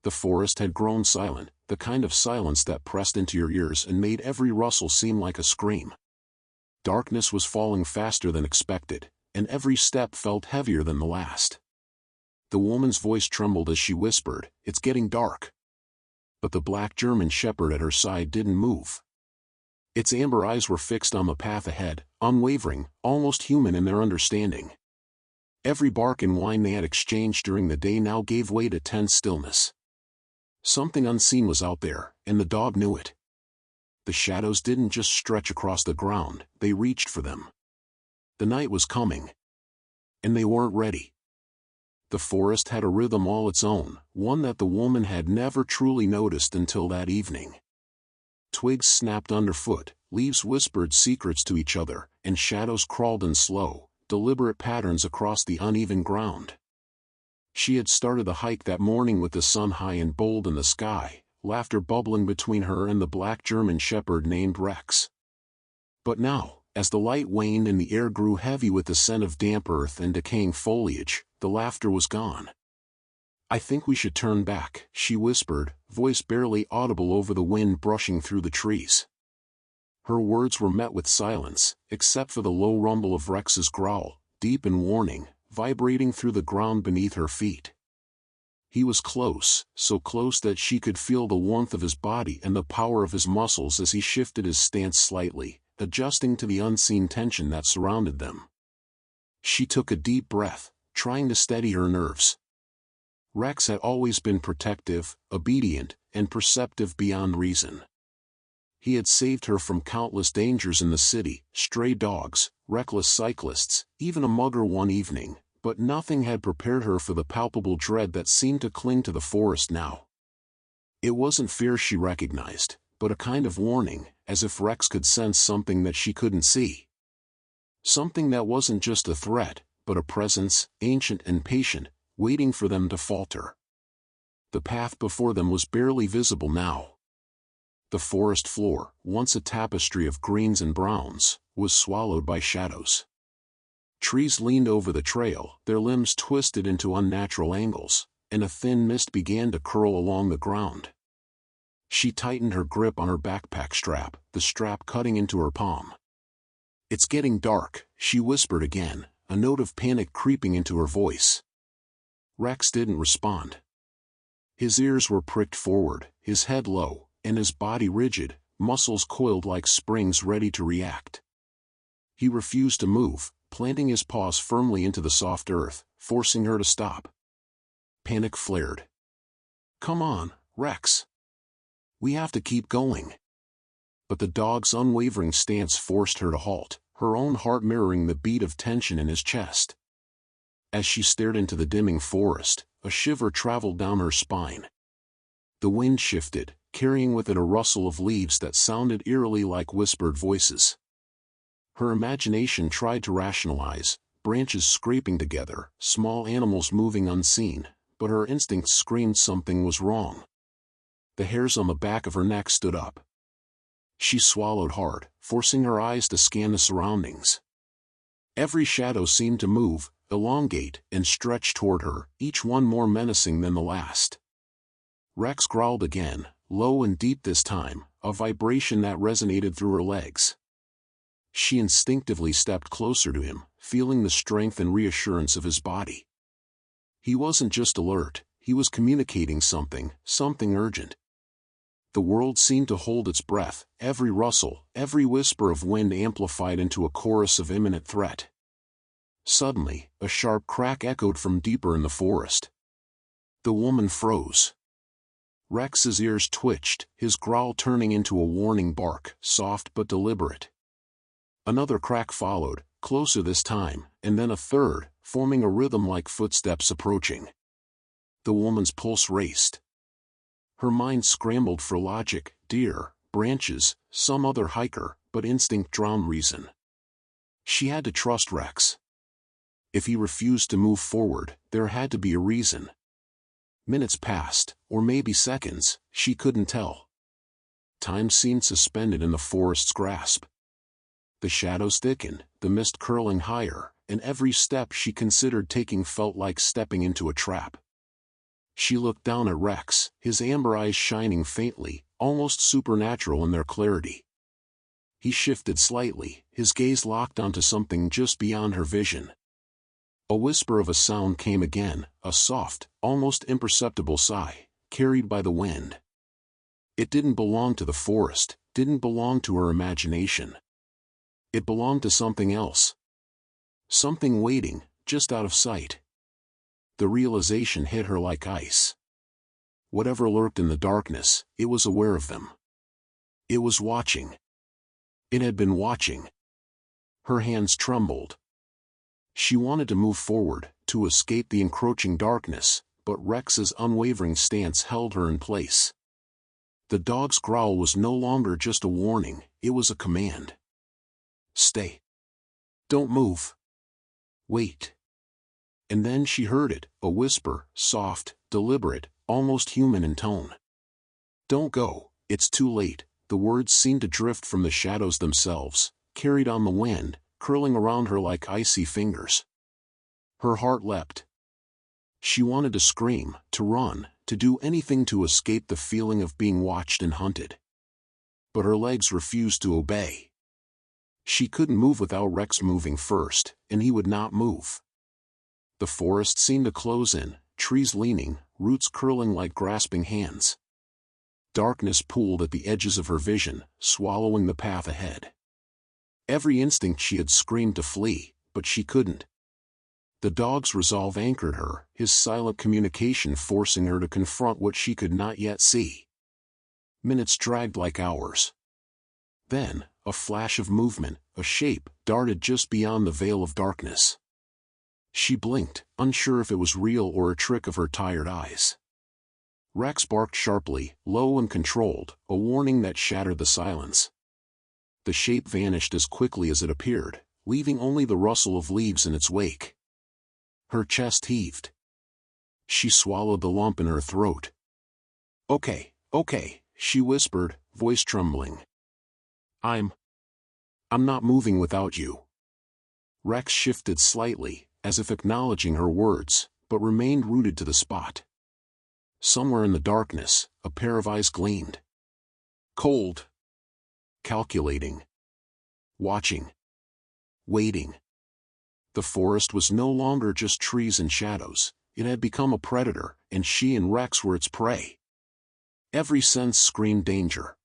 The forest had grown silent, the kind of silence that pressed into your ears and made every rustle seem like a scream. Darkness was falling faster than expected, and every step felt heavier than the last. The woman's voice trembled as she whispered, "It's getting dark." But the black German shepherd at her side didn't move. Its amber eyes were fixed on the path ahead, unwavering, almost human in their understanding. Every bark and whine they had exchanged during the day now gave way to tense stillness. Something unseen was out there, and the dog knew it. The shadows didn't just stretch across the ground, they reached for them. The night was coming. And they weren't ready. The forest had a rhythm all its own, one that the woman had never truly noticed until that evening. Twigs snapped underfoot, leaves whispered secrets to each other, and shadows crawled in slow, deliberate patterns across the uneven ground. She had started the hike that morning with the sun high and bold in the sky, laughter bubbling between her and the black German shepherd named Rex. But now, as the light waned and the air grew heavy with the scent of damp earth and decaying foliage, the laughter was gone. "I think we should turn back," she whispered, voice barely audible over the wind brushing through the trees. Her words were met with silence, except for the low rumble of Rex's growl, deep and warning, vibrating through the ground beneath her feet. He was close, so close that she could feel the warmth of his body and the power of his muscles as he shifted his stance slightly, adjusting to the unseen tension that surrounded them. She took a deep breath, trying to steady her nerves. Rex had always been protective, obedient, and perceptive beyond reason. He had saved her from countless dangers in the city, stray dogs, reckless cyclists, even a mugger one evening, but nothing had prepared her for the palpable dread that seemed to cling to the forest now. It wasn't fear she recognized, but a kind of warning, as if Rex could sense something that she couldn't see. Something that wasn't just a threat, but a presence, ancient and patient, waiting for them to falter. The path before them was barely visible now. The forest floor, once a tapestry of greens and browns, was swallowed by shadows. Trees leaned over the trail, their limbs twisted into unnatural angles, and a thin mist began to curl along the ground. She tightened her grip on her backpack strap, the strap cutting into her palm. "It's getting dark," she whispered again, a note of panic creeping into her voice. Rex didn't respond. His ears were pricked forward, his head low, and his body rigid, muscles coiled like springs ready to react. He refused to move, planting his paws firmly into the soft earth, forcing her to stop. Panic flared. "Come on, Rex. We have to keep going." But the dog's unwavering stance forced her to halt, her own heart mirroring the beat of tension in his chest. As she stared into the dimming forest, a shiver traveled down her spine. The wind shifted, carrying with it a rustle of leaves that sounded eerily like whispered voices. Her imagination tried to rationalize, branches scraping together, small animals moving unseen, but her instincts screamed something was wrong. The hairs on the back of her neck stood up. She swallowed hard, forcing her eyes to scan the surroundings. Every shadow seemed to move, elongate, and stretch toward her, each one more menacing than the last. Rex growled again, low and deep this time, a vibration that resonated through her legs. She instinctively stepped closer to him, feeling the strength and reassurance of his body. He wasn't just alert, he was communicating something urgent. The world seemed to hold its breath, every rustle, every whisper of wind amplified into a chorus of imminent threat. Suddenly, a sharp crack echoed from deeper in the forest. The woman froze. Rex's ears twitched, his growl turning into a warning bark, soft but deliberate. Another crack followed, closer this time, and then a third, forming a rhythm like footsteps approaching. The woman's pulse raced. Her mind scrambled for logic, deer, branches, some other hiker, but instinct drowned reason. She had to trust Rex. If he refused to move forward, there had to be a reason. Minutes passed, or maybe seconds, she couldn't tell. Time seemed suspended in the forest's grasp. The shadows thickened, the mist curling higher, and every step she considered taking felt like stepping into a trap. She looked down at Rex, his amber eyes shining faintly, almost supernatural in their clarity. He shifted slightly, his gaze locked onto something just beyond her vision. A whisper of a sound came again, a soft, almost imperceptible sigh, carried by the wind. It didn't belong to the forest, didn't belong to her imagination. It belonged to something else. Something waiting, just out of sight. The realization hit her like ice. Whatever lurked in the darkness, it was aware of them. It was watching. It had been watching. Her hands trembled. She wanted to move forward, to escape the encroaching darkness, but Rex's unwavering stance held her in place. The dog's growl was no longer just a warning, it was a command. Stay. Don't move. Wait. And then she heard it, a whisper, soft, deliberate, almost human in tone. Don't go, it's too late. The words seemed to drift from the shadows themselves, carried on the wind, curling around her like icy fingers. Her heart leapt. She wanted to scream, to run, to do anything to escape the feeling of being watched and hunted. But her legs refused to obey. She couldn't move without Rex moving first, and he would not move. The forest seemed to close in, trees leaning, roots curling like grasping hands. Darkness pooled at the edges of her vision, swallowing the path ahead. Every instinct she had screamed to flee, but she couldn't. The dog's resolve anchored her, his silent communication forcing her to confront what she could not yet see. Minutes dragged like hours. Then, a flash of movement, a shape, darted just beyond the veil of darkness. She blinked, unsure if it was real or a trick of her tired eyes. Rex barked sharply, low and controlled, a warning that shattered the silence. The shape vanished as quickly as it appeared, leaving only the rustle of leaves in its wake. Her chest heaved. She swallowed the lump in her throat. Okay, she whispered, voice trembling. I'm not moving without you. Rex shifted slightly, as if acknowledging her words, but remained rooted to the spot. Somewhere in the darkness, a pair of eyes gleamed. Cold. Calculating. Watching. Waiting. The forest was no longer just trees and shadows, it had become a predator, and she and Rex were its prey. Every sense screamed danger.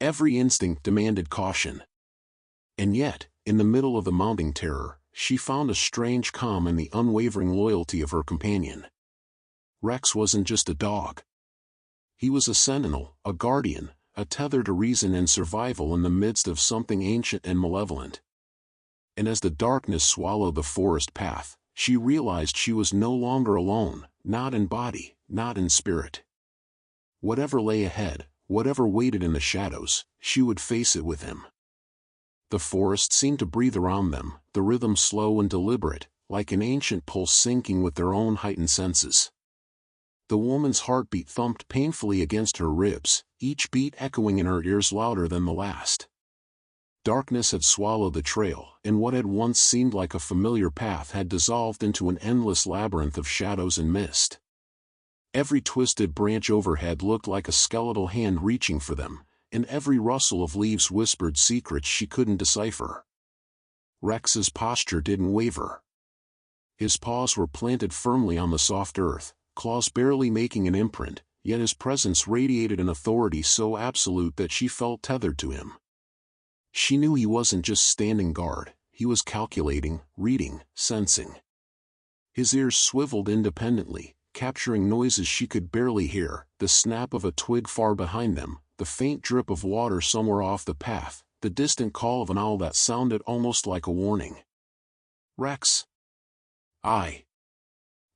Every instinct demanded caution. And yet, in the middle of the mounting terror, she found a strange calm in the unwavering loyalty of her companion. Rex wasn't just a dog. He was a sentinel, a guardian, a tether to reason and survival in the midst of something ancient and malevolent. And as the darkness swallowed the forest path, she realized she was no longer alone, not in body, not in spirit. Whatever lay ahead, whatever waited in the shadows, she would face it with him. The forest seemed to breathe around them, the rhythm slow and deliberate, like an ancient pulse syncing with their own heightened senses. The woman's heartbeat thumped painfully against her ribs, each beat echoing in her ears louder than the last. Darkness had swallowed the trail, and what had once seemed like a familiar path had dissolved into an endless labyrinth of shadows and mist. Every twisted branch overhead looked like a skeletal hand reaching for them, and every rustle of leaves whispered secrets she couldn't decipher. Rex's posture didn't waver. His paws were planted firmly on the soft earth, claws barely making an imprint, yet his presence radiated an authority so absolute that she felt tethered to him. She knew he wasn't just standing guard, he was calculating, reading, sensing. His ears swiveled independently, capturing noises she could barely hear, the snap of a twig far behind them, the faint drip of water somewhere off the path, the distant call of an owl that sounded almost like a warning. Rex.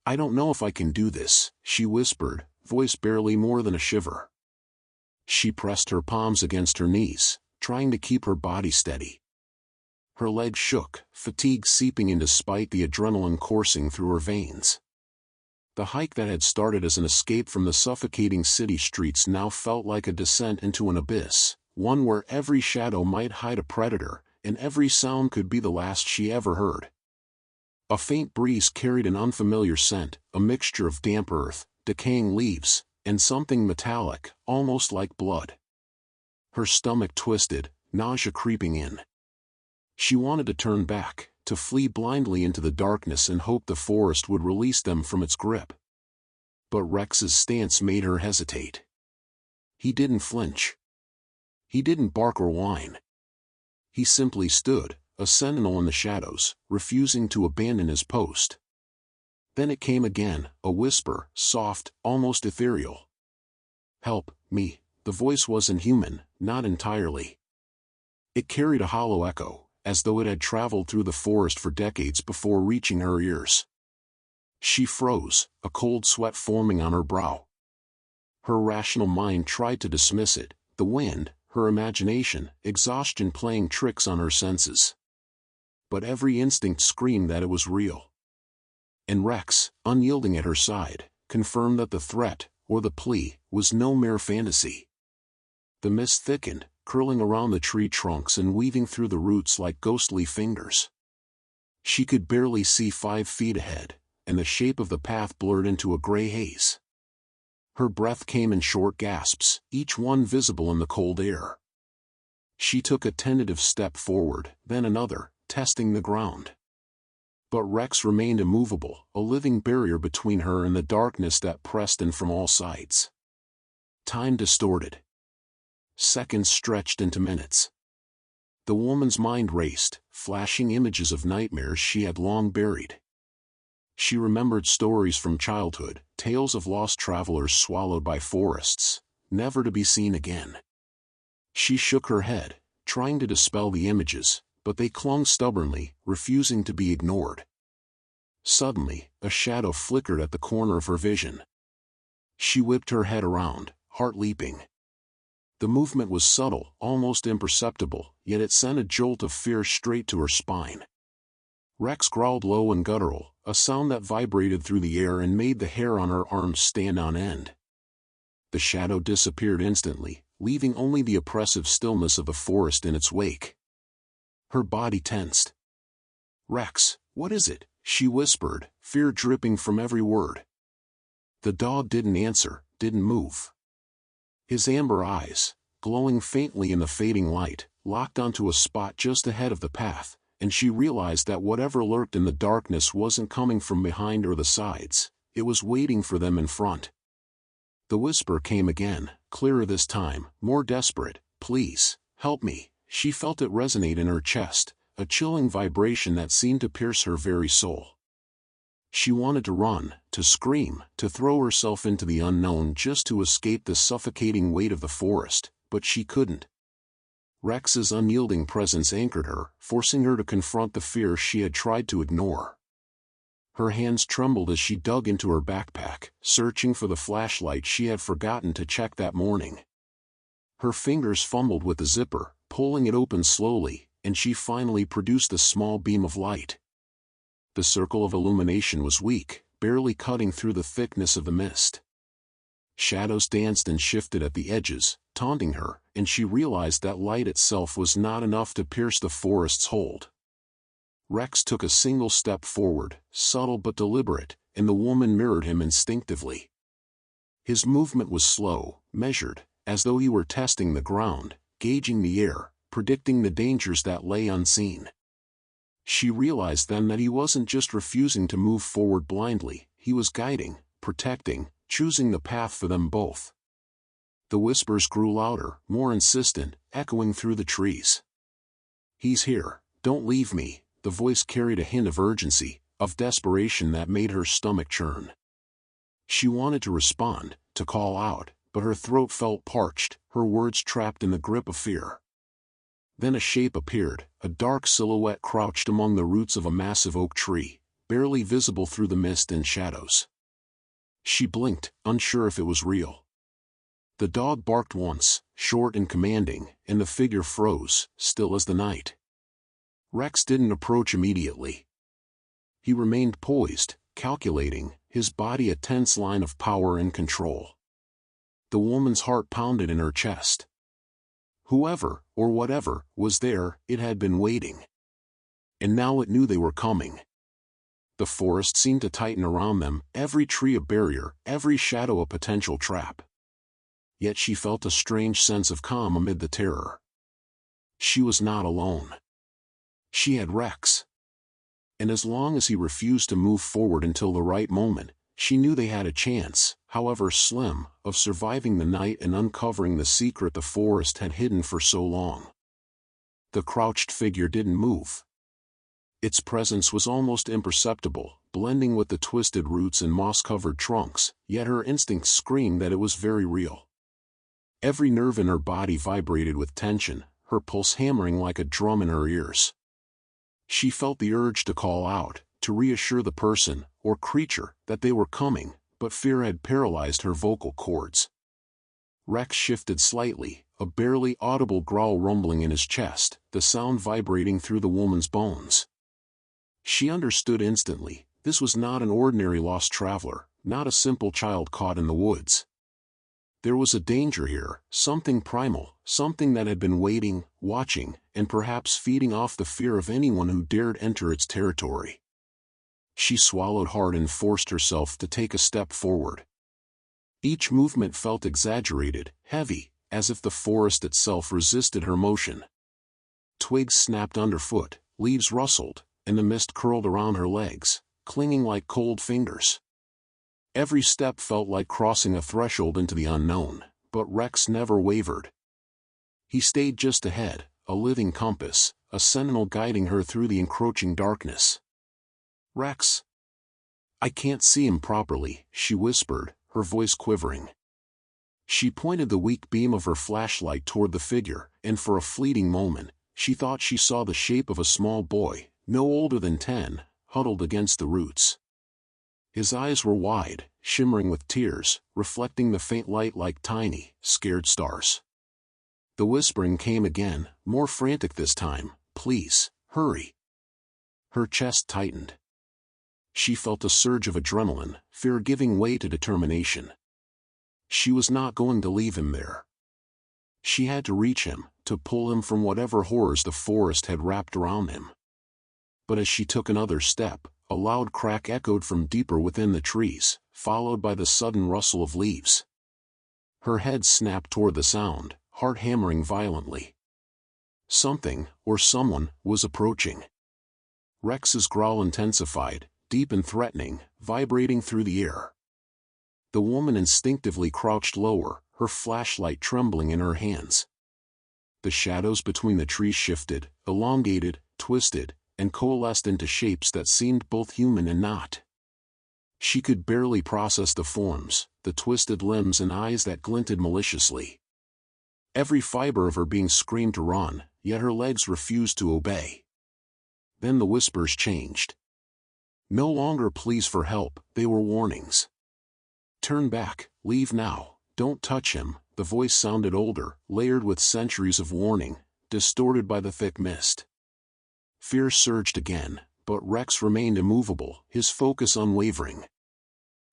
I don't know if I can do this, she whispered, voice barely more than a shiver. She pressed her palms against her knees, trying to keep her body steady. Her legs shook, fatigue seeping in despite the adrenaline coursing through her veins. The hike that had started as an escape from the suffocating city streets now felt like a descent into an abyss, one where every shadow might hide a predator, and every sound could be the last she ever heard. A faint breeze carried an unfamiliar scent, a mixture of damp earth, decaying leaves, and something metallic, almost like blood. Her stomach twisted, nausea creeping in. She wanted to turn back, to flee blindly into the darkness and hope the forest would release them from its grip. But Rex's stance made her hesitate. He didn't flinch. He didn't bark or whine. He simply stood, a sentinel in the shadows, refusing to abandon his post. Then it came again, a whisper, soft, almost ethereal. "Help me." The voice wasn't human, not entirely. It carried a hollow echo, as though it had traveled through the forest for decades before reaching her ears. She froze, a cold sweat forming on her brow. Her rational mind tried to dismiss it, the wind, her imagination, exhaustion playing tricks on her senses. But every instinct screamed that it was real. And Rex, unyielding at her side, confirmed that the threat, or the plea, was no mere fantasy. The mist thickened, curling around the tree trunks and weaving through the roots like ghostly fingers. She could barely see 5 feet ahead, and the shape of the path blurred into a gray haze. Her breath came in short gasps, each one visible in the cold air. She took a tentative step forward, then another, testing the ground. But Rex remained immovable, a living barrier between her and the darkness that pressed in from all sides. Time distorted. Seconds stretched into minutes. The woman's mind raced, flashing images of nightmares she had long buried. She remembered stories from childhood, tales of lost travelers swallowed by forests, never to be seen again. She shook her head, trying to dispel the images, but they clung stubbornly, refusing to be ignored. Suddenly, a shadow flickered at the corner of her vision. She whipped her head around, heart leaping. The movement was subtle, almost imperceptible, yet it sent a jolt of fear straight to her spine. Rex growled low and guttural, a sound that vibrated through the air and made the hair on her arms stand on end. The shadow disappeared instantly, leaving only the oppressive stillness of the forest in its wake. Her body tensed. "Rex, what is it?" she whispered, fear dripping from every word. The dog didn't answer, didn't move. His amber eyes, glowing faintly in the fading light, locked onto a spot just ahead of the path, and she realized that whatever lurked in the darkness wasn't coming from behind or the sides, it was waiting for them in front. The whisper came again, clearer this time, more desperate. "Please, help me." She felt it resonate in her chest, a chilling vibration that seemed to pierce her very soul. She wanted to run, to scream, to throw herself into the unknown just to escape the suffocating weight of the forest, but she couldn't. Rex's unyielding presence anchored her, forcing her to confront the fear she had tried to ignore. Her hands trembled as she dug into her backpack, searching for the flashlight she had forgotten to check that morning. Her fingers fumbled with the zipper, pulling it open slowly, and she finally produced a small beam of light. The circle of illumination was weak, barely cutting through the thickness of the mist. Shadows danced and shifted at the edges, taunting her, and she realized that light itself was not enough to pierce the forest's hold. Rex took a single step forward, subtle but deliberate, and the woman mirrored him instinctively. His movement was slow, measured, as though he were testing the ground, gauging the air, predicting the dangers that lay unseen. She realized then that he wasn't just refusing to move forward blindly, he was guiding, protecting, choosing the path for them both. The whispers grew louder, more insistent, echoing through the trees. "He's here, don't leave me." The voice carried a hint of urgency, of desperation that made her stomach churn. She wanted to respond, to call out, but her throat felt parched, her words trapped in the grip of fear. Then a shape appeared, a dark silhouette crouched among the roots of a massive oak tree, barely visible through the mist and shadows. She blinked, unsure if it was real. The dog barked once, short and commanding, and the figure froze, still as the night. Rex didn't approach immediately. He remained poised, calculating, his body a tense line of power and control. The woman's heart pounded in her chest. Whoever, or whatever, was there, it had been waiting. And now it knew they were coming. The forest seemed to tighten around them, every tree a barrier, every shadow a potential trap. Yet she felt a strange sense of calm amid the terror. She was not alone. She had Rex. And as long as he refused to move forward until the right moment, she knew they had a chance, however slim, of surviving the night and uncovering the secret the forest had hidden for so long. The crouched figure didn't move. Its presence was almost imperceptible, blending with the twisted roots and moss-covered trunks, yet her instincts screamed that it was very real. Every nerve in her body vibrated with tension, her pulse hammering like a drum in her ears. She felt the urge to call out, to reassure the person, or creature, that they were coming, but fear had paralyzed her vocal cords. Rex shifted slightly, a barely audible growl rumbling in his chest, the sound vibrating through the woman's bones. She understood instantly, this was not an ordinary lost traveler, not a simple child caught in the woods. There was a danger here, something primal, something that had been waiting, watching, and perhaps feeding off the fear of anyone who dared enter its territory. She swallowed hard and forced herself to take a step forward. Each movement felt exaggerated, heavy, as if the forest itself resisted her motion. Twigs snapped underfoot, leaves rustled, and the mist curled around her legs, clinging like cold fingers. Every step felt like crossing a threshold into the unknown, but Rex never wavered. He stayed just ahead, a living compass, a sentinel guiding her through the encroaching darkness. "Rex." "I can't see him properly," she whispered, her voice quivering. She pointed the weak beam of her flashlight toward the figure, and for a fleeting moment, she thought she saw the shape of a small boy, no older than 10, huddled against the roots. His eyes were wide, shimmering with tears, reflecting the faint light like tiny, scared stars. The whispering came again, more frantic this time, "Please, hurry." Her chest tightened. She felt a surge of adrenaline, fear giving way to determination. She was not going to leave him there. She had to reach him, to pull him from whatever horrors the forest had wrapped around him. But as she took another step, a loud crack echoed from deeper within the trees, followed by the sudden rustle of leaves. Her head snapped toward the sound, heart hammering violently. Something, or someone, was approaching. Rex's growl intensified, deep and threatening, vibrating through the air. The woman instinctively crouched lower, her flashlight trembling in her hands. The shadows between the trees shifted, elongated, twisted, and coalesced into shapes that seemed both human and not. She could barely process the forms, the twisted limbs and eyes that glinted maliciously. Every fiber of her being screamed to run, yet her legs refused to obey. Then the whispers changed. No longer pleas for help, they were warnings. "Turn back, leave now, don't touch him." The voice sounded older, layered with centuries of warning, distorted by the thick mist. Fear surged again, but Rex remained immovable, his focus unwavering.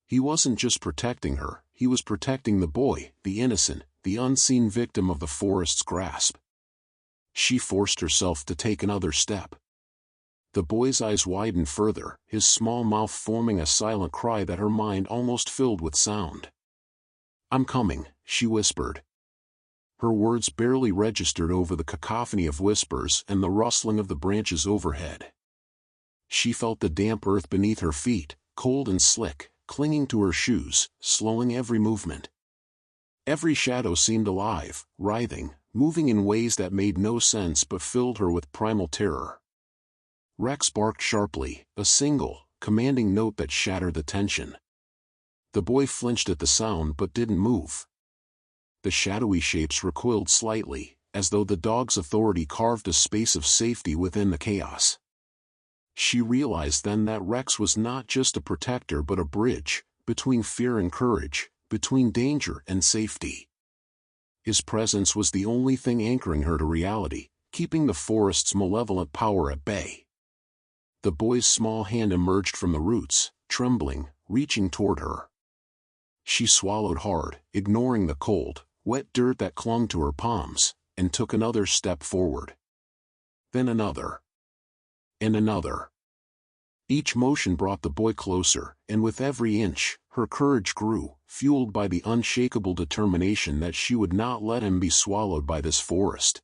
He wasn't just protecting her, he was protecting the boy, the innocent, the unseen victim of the forest's grasp. She forced herself to take another step. The boy's eyes widened further, his small mouth forming a silent cry that her mind almost filled with sound. "I'm coming," she whispered. Her words barely registered over the cacophony of whispers and the rustling of the branches overhead. She felt the damp earth beneath her feet, cold and slick, clinging to her shoes, slowing every movement. Every shadow seemed alive, writhing, moving in ways that made no sense but filled her with primal terror. Rex barked sharply, a single, commanding note that shattered the tension. The boy flinched at the sound but didn't move. The shadowy shapes recoiled slightly, as though the dog's authority carved a space of safety within the chaos. She realized then that Rex was not just a protector but a bridge, between fear and courage, between danger and safety. His presence was the only thing anchoring her to reality, keeping the forest's malevolent power at bay. The boy's small hand emerged from the roots, trembling, reaching toward her. She swallowed hard, ignoring the cold, wet dirt that clung to her palms, and took another step forward. Then another. And another. Each motion brought the boy closer, and with every inch, her courage grew, fueled by the unshakable determination that she would not let him be swallowed by this forest.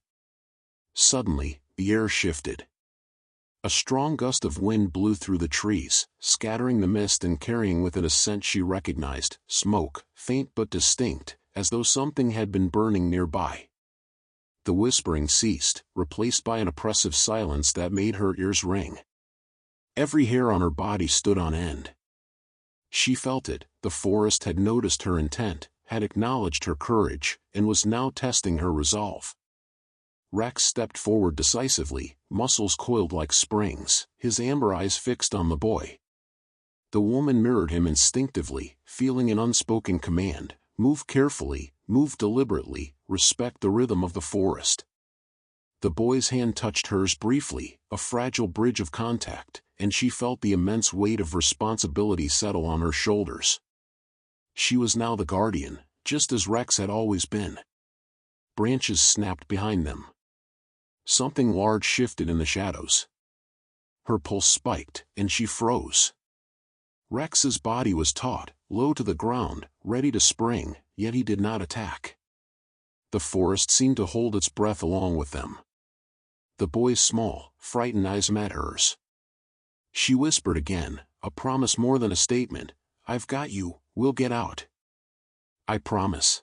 Suddenly, the air shifted. A strong gust of wind blew through the trees, scattering the mist and carrying with it a scent she recognized, smoke, faint but distinct, as though something had been burning nearby. The whispering ceased, replaced by an oppressive silence that made her ears ring. Every hair on her body stood on end. She felt it, the forest had noticed her intent, had acknowledged her courage, and was now testing her resolve. Rex stepped forward decisively, muscles coiled like springs, his amber eyes fixed on the boy. The woman mirrored him instinctively, feeling an unspoken command: move carefully, move deliberately, respect the rhythm of the forest. The boy's hand touched hers briefly, a fragile bridge of contact, and she felt the immense weight of responsibility settle on her shoulders. She was now the guardian, just as Rex had always been. Branches snapped behind them. Something large shifted in the shadows. Her pulse spiked, and she froze. Rex's body was taut, low to the ground, ready to spring, yet he did not attack. The forest seemed to hold its breath along with them. The boy's small, frightened eyes met hers. She whispered again, a promise more than a statement: "I've got you, we'll get out. I promise."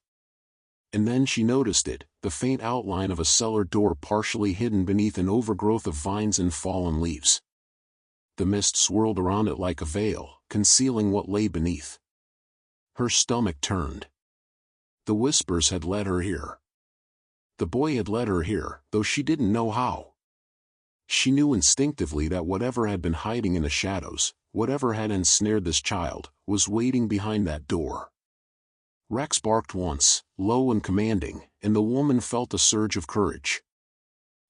And then she noticed it, the faint outline of a cellar door partially hidden beneath an overgrowth of vines and fallen leaves. The mist swirled around it like a veil, concealing what lay beneath. Her stomach turned. The whispers had led her here. The boy had led her here, though she didn't know how. She knew instinctively that whatever had been hiding in the shadows, whatever had ensnared this child, was waiting behind that door. Rex barked once, low and commanding, and the woman felt a surge of courage.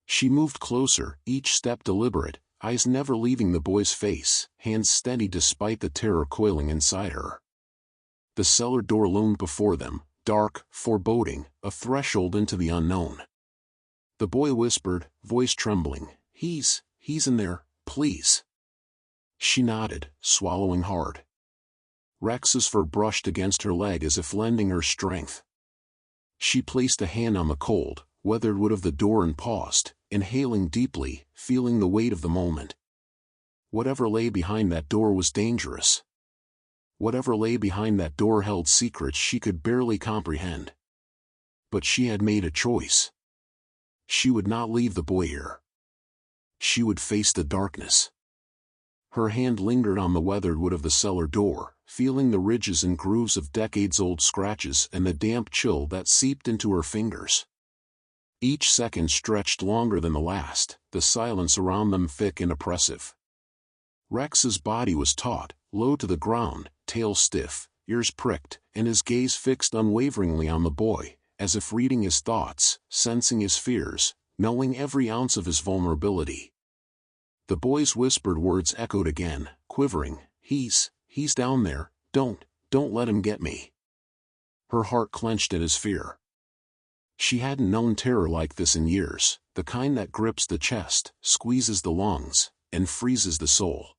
She moved closer, each step deliberate, eyes never leaving the boy's face, hands steady despite the terror coiling inside her. The cellar door loomed before them, dark, foreboding, a threshold into the unknown. The boy whispered, voice trembling, He's in there, please." She nodded, swallowing hard. Rex's fur brushed against her leg as if lending her strength. She placed a hand on the cold, weathered wood of the door and paused, inhaling deeply, feeling the weight of the moment. Whatever lay behind that door was dangerous. Whatever lay behind that door held secrets she could barely comprehend. But she had made a choice. She would not leave the boy here. She would face the darkness. Her hand lingered on the weathered wood of the cellar door, feeling the ridges and grooves of decades-old scratches and the damp chill that seeped into her fingers. Each second stretched longer than the last, the silence around them thick and oppressive. Rex's body was taut, low to the ground, tail stiff, ears pricked, and his gaze fixed unwaveringly on the boy, as if reading his thoughts, sensing his fears, knowing every ounce of his vulnerability. The boy's whispered words echoed again, quivering, He's down there, don't let him get me." Her heart clenched at his fear. She hadn't known terror like this in years, the kind that grips the chest, squeezes the lungs, and freezes the soul.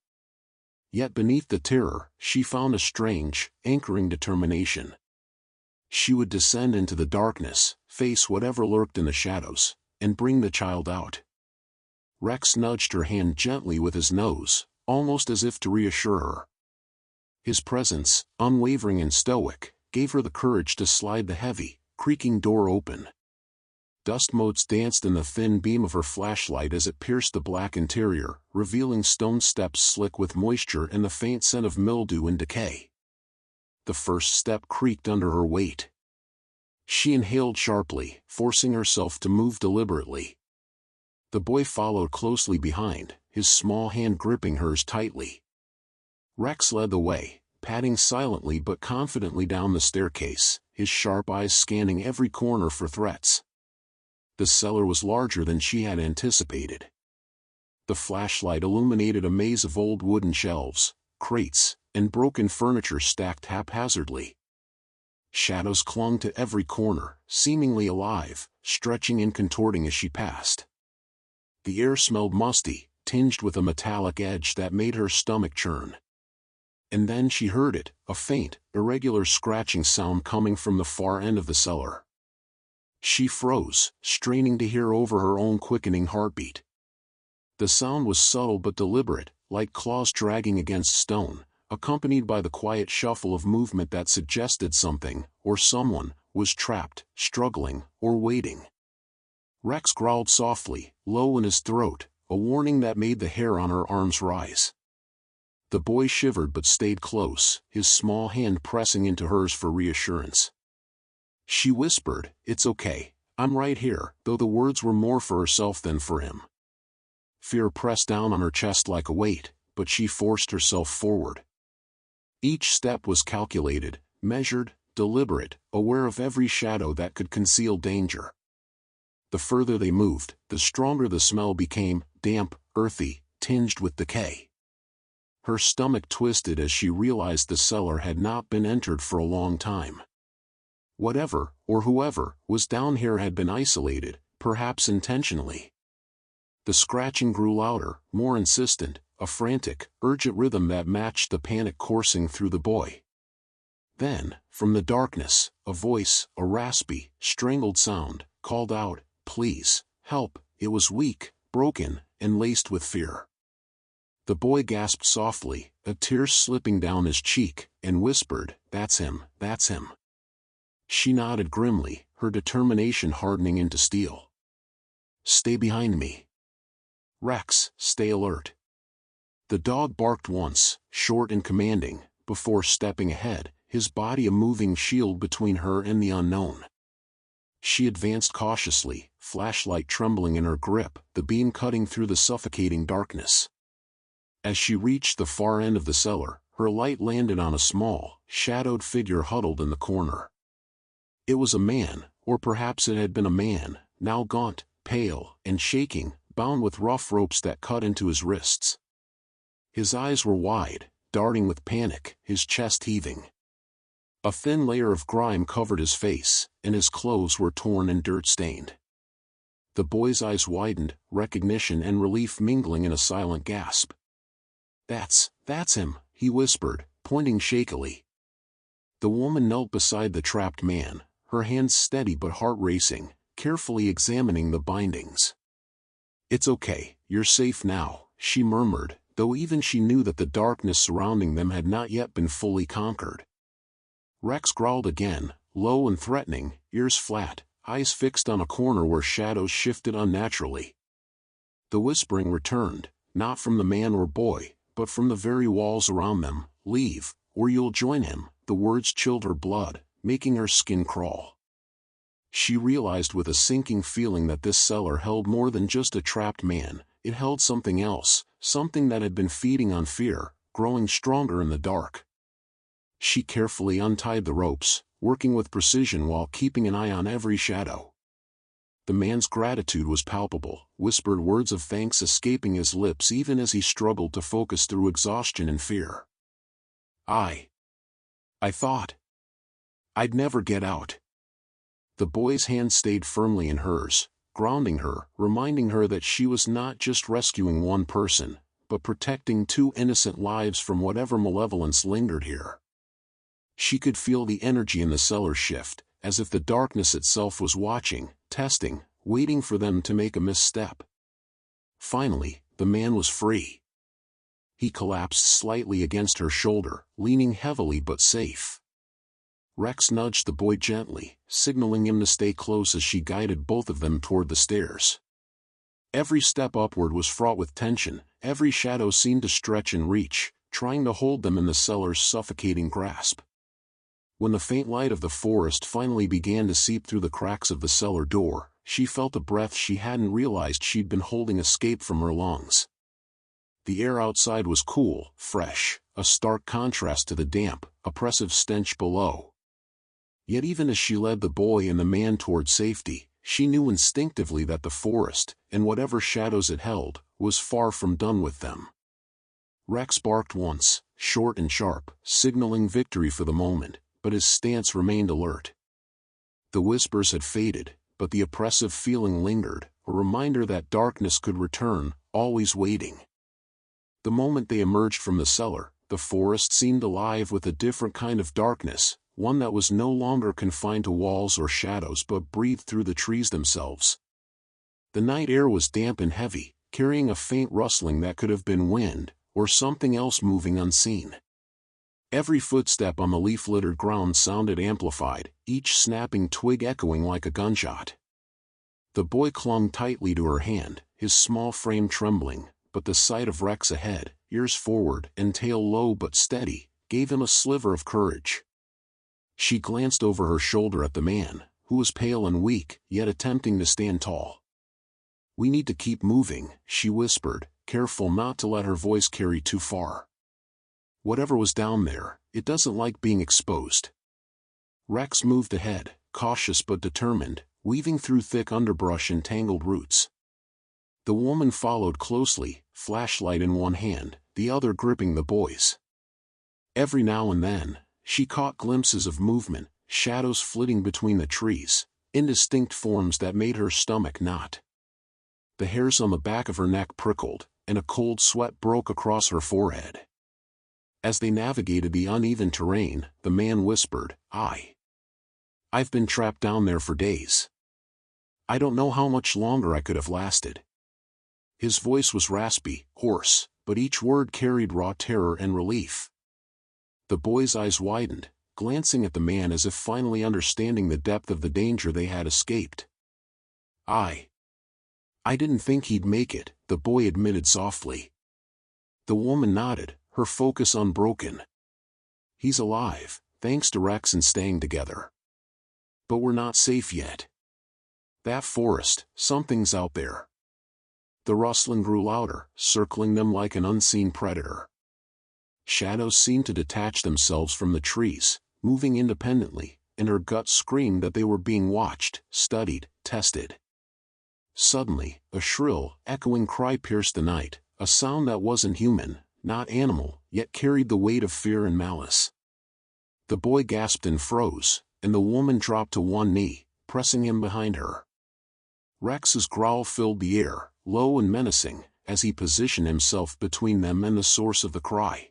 Yet beneath the terror, she found a strange, anchoring determination. She would descend into the darkness, face whatever lurked in the shadows, and bring the child out. Rex nudged her hand gently with his nose, almost as if to reassure her. His presence, unwavering and stoic, gave her the courage to slide the heavy, creaking door open. Dust motes danced in the thin beam of her flashlight as it pierced the black interior, revealing stone steps slick with moisture and the faint scent of mildew and decay. The first step creaked under her weight. She inhaled sharply, forcing herself to move deliberately. The boy followed closely behind, his small hand gripping hers tightly. Rex led the way, padding silently but confidently down the staircase, his sharp eyes scanning every corner for threats. The cellar was larger than she had anticipated. The flashlight illuminated a maze of old wooden shelves, crates, and broken furniture stacked haphazardly. Shadows clung to every corner, seemingly alive, stretching and contorting as she passed. The air smelled musty, tinged with a metallic edge that made her stomach churn. And then she heard it, a faint, irregular scratching sound coming from the far end of the cellar. She froze, straining to hear over her own quickening heartbeat. The sound was subtle but deliberate, like claws dragging against stone, accompanied by the quiet shuffle of movement that suggested something, or someone, was trapped, struggling, or waiting. Rex growled softly, low in his throat, a warning that made the hair on her arms rise. The boy shivered but stayed close, his small hand pressing into hers for reassurance. She whispered, "It's okay, I'm right here," though the words were more for herself than for him. Fear pressed down on her chest like a weight, but she forced herself forward. Each step was calculated, measured, deliberate, aware of every shadow that could conceal danger. The further they moved, the stronger the smell became, damp, earthy, tinged with decay. Her stomach twisted as she realized the cellar had not been entered for a long time. Whatever, or whoever, was down here had been isolated, perhaps intentionally. The scratching grew louder, more insistent, a frantic, urgent rhythm that matched the panic coursing through the boy. Then, from the darkness, a voice, a raspy, strangled sound, called out, "Please, help." It was weak, broken, and laced with fear. The boy gasped softly, a tear slipping down his cheek, and whispered, "That's him, that's him." She nodded grimly, her determination hardening into steel. "Stay behind me. Rex, stay alert." The dog barked once, short and commanding, before stepping ahead, his body a moving shield between her and the unknown. She advanced cautiously, flashlight trembling in her grip, the beam cutting through the suffocating darkness. As she reached the far end of the cellar, her light landed on a small, shadowed figure huddled in the corner. It was a man, or perhaps it had been a man, now gaunt, pale, and shaking, bound with rough ropes that cut into his wrists. His eyes were wide, darting with panic, his chest heaving. A thin layer of grime covered his face, and his clothes were torn and dirt-stained. The boy's eyes widened, recognition and relief mingling in a silent gasp. That's him," he whispered, pointing shakily. The woman knelt beside the trapped man, her hands steady but heart racing, carefully examining the bindings. "It's okay, you're safe now," she murmured, though even she knew that the darkness surrounding them had not yet been fully conquered. Rex growled again, low and threatening, ears flat, eyes fixed on a corner where shadows shifted unnaturally. The whispering returned, not from the man or boy, but from the very walls around them. "Leave, or you'll join him." The words chilled her blood, making her skin crawl. She realized with a sinking feeling that this cellar held more than just a trapped man, it held something else, something that had been feeding on fear, growing stronger in the dark. She carefully untied the ropes, working with precision while keeping an eye on every shadow. The man's gratitude was palpable, whispered words of thanks escaping his lips even as he struggled to focus through exhaustion and fear. I thought I'd never get out." The boy's hand stayed firmly in hers, grounding her, reminding her that she was not just rescuing one person, but protecting two innocent lives from whatever malevolence lingered here. She could feel the energy in the cellar shift, as if the darkness itself was watching, testing, waiting for them to make a misstep. Finally, the man was free. He collapsed slightly against her shoulder, leaning heavily but safe. Rex nudged the boy gently, signaling him to stay close as she guided both of them toward the stairs. Every step upward was fraught with tension, every shadow seemed to stretch and reach, trying to hold them in the cellar's suffocating grasp. When the faint light of the forest finally began to seep through the cracks of the cellar door, she felt a breath she hadn't realized she'd been holding escape from her lungs. The air outside was cool, fresh, a stark contrast to the damp, oppressive stench below. Yet even as she led the boy and the man toward safety, she knew instinctively that the forest, and whatever shadows it held, was far from done with them. Rex barked once, short and sharp, signaling victory for the moment, but his stance remained alert. The whispers had faded, but the oppressive feeling lingered, a reminder that darkness could return, always waiting. The moment they emerged from the cellar, the forest seemed alive with a different kind of darkness, one that was no longer confined to walls or shadows but breathed through the trees themselves. The night air was damp and heavy, carrying a faint rustling that could have been wind, or something else moving unseen. Every footstep on the leaf-littered ground sounded amplified, each snapping twig echoing like a gunshot. The boy clung tightly to her hand, his small frame trembling, but the sight of Rex ahead, ears forward and tail low but steady, gave him a sliver of courage. She glanced over her shoulder at the man, who was pale and weak, yet attempting to stand tall. "We need to keep moving," she whispered, careful not to let her voice carry too far. "Whatever was down there, it doesn't like being exposed." Rex moved ahead, cautious but determined, weaving through thick underbrush and tangled roots. The woman followed closely, flashlight in one hand, the other gripping the boy's. Every now and then, she caught glimpses of movement, shadows flitting between the trees, indistinct forms that made her stomach knot. The hairs on the back of her neck prickled, and a cold sweat broke across her forehead. As they navigated the uneven terrain, the man whispered, I've been trapped down there for days. I don't know how much longer I could have lasted." His voice was raspy, hoarse, but each word carried raw terror and relief. The boy's eyes widened, glancing at the man as if finally understanding the depth of the danger they had escaped. I didn't think he'd make it," the boy admitted softly. The woman nodded, her focus unbroken. "He's alive, thanks to Rex and staying together. But we're not safe yet. That forest, something's out there." The rustling grew louder, circling them like an unseen predator. Shadows seemed to detach themselves from the trees, moving independently, and her gut screamed that they were being watched, studied, tested. Suddenly, a shrill, echoing cry pierced the night, a sound that wasn't human, not animal, yet carried the weight of fear and malice. The boy gasped and froze, and the woman dropped to one knee, pressing him behind her. Rex's growl filled the air, low and menacing, as he positioned himself between them and the source of the cry.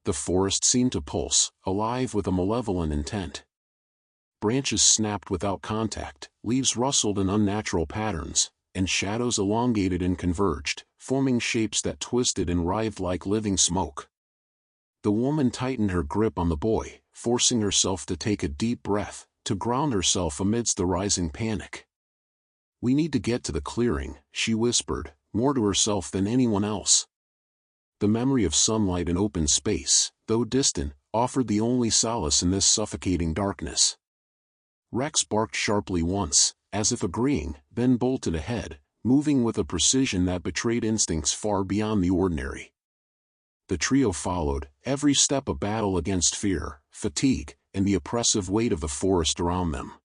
The forest seemed to pulse, alive with a malevolent intent. Branches snapped without contact, leaves rustled in unnatural patterns, and shadows elongated and converged, forming shapes that twisted and writhed like living smoke. The woman tightened her grip on the boy, forcing herself to take a deep breath, to ground herself amidst the rising panic. "We need to get to the clearing," she whispered, more to herself than anyone else. The memory of sunlight and open space, though distant, offered the only solace in this suffocating darkness. Rex barked sharply once, as if agreeing, then bolted ahead, moving with a precision that betrayed instincts far beyond the ordinary. The trio followed, every step a battle against fear, fatigue, and the oppressive weight of the forest around them.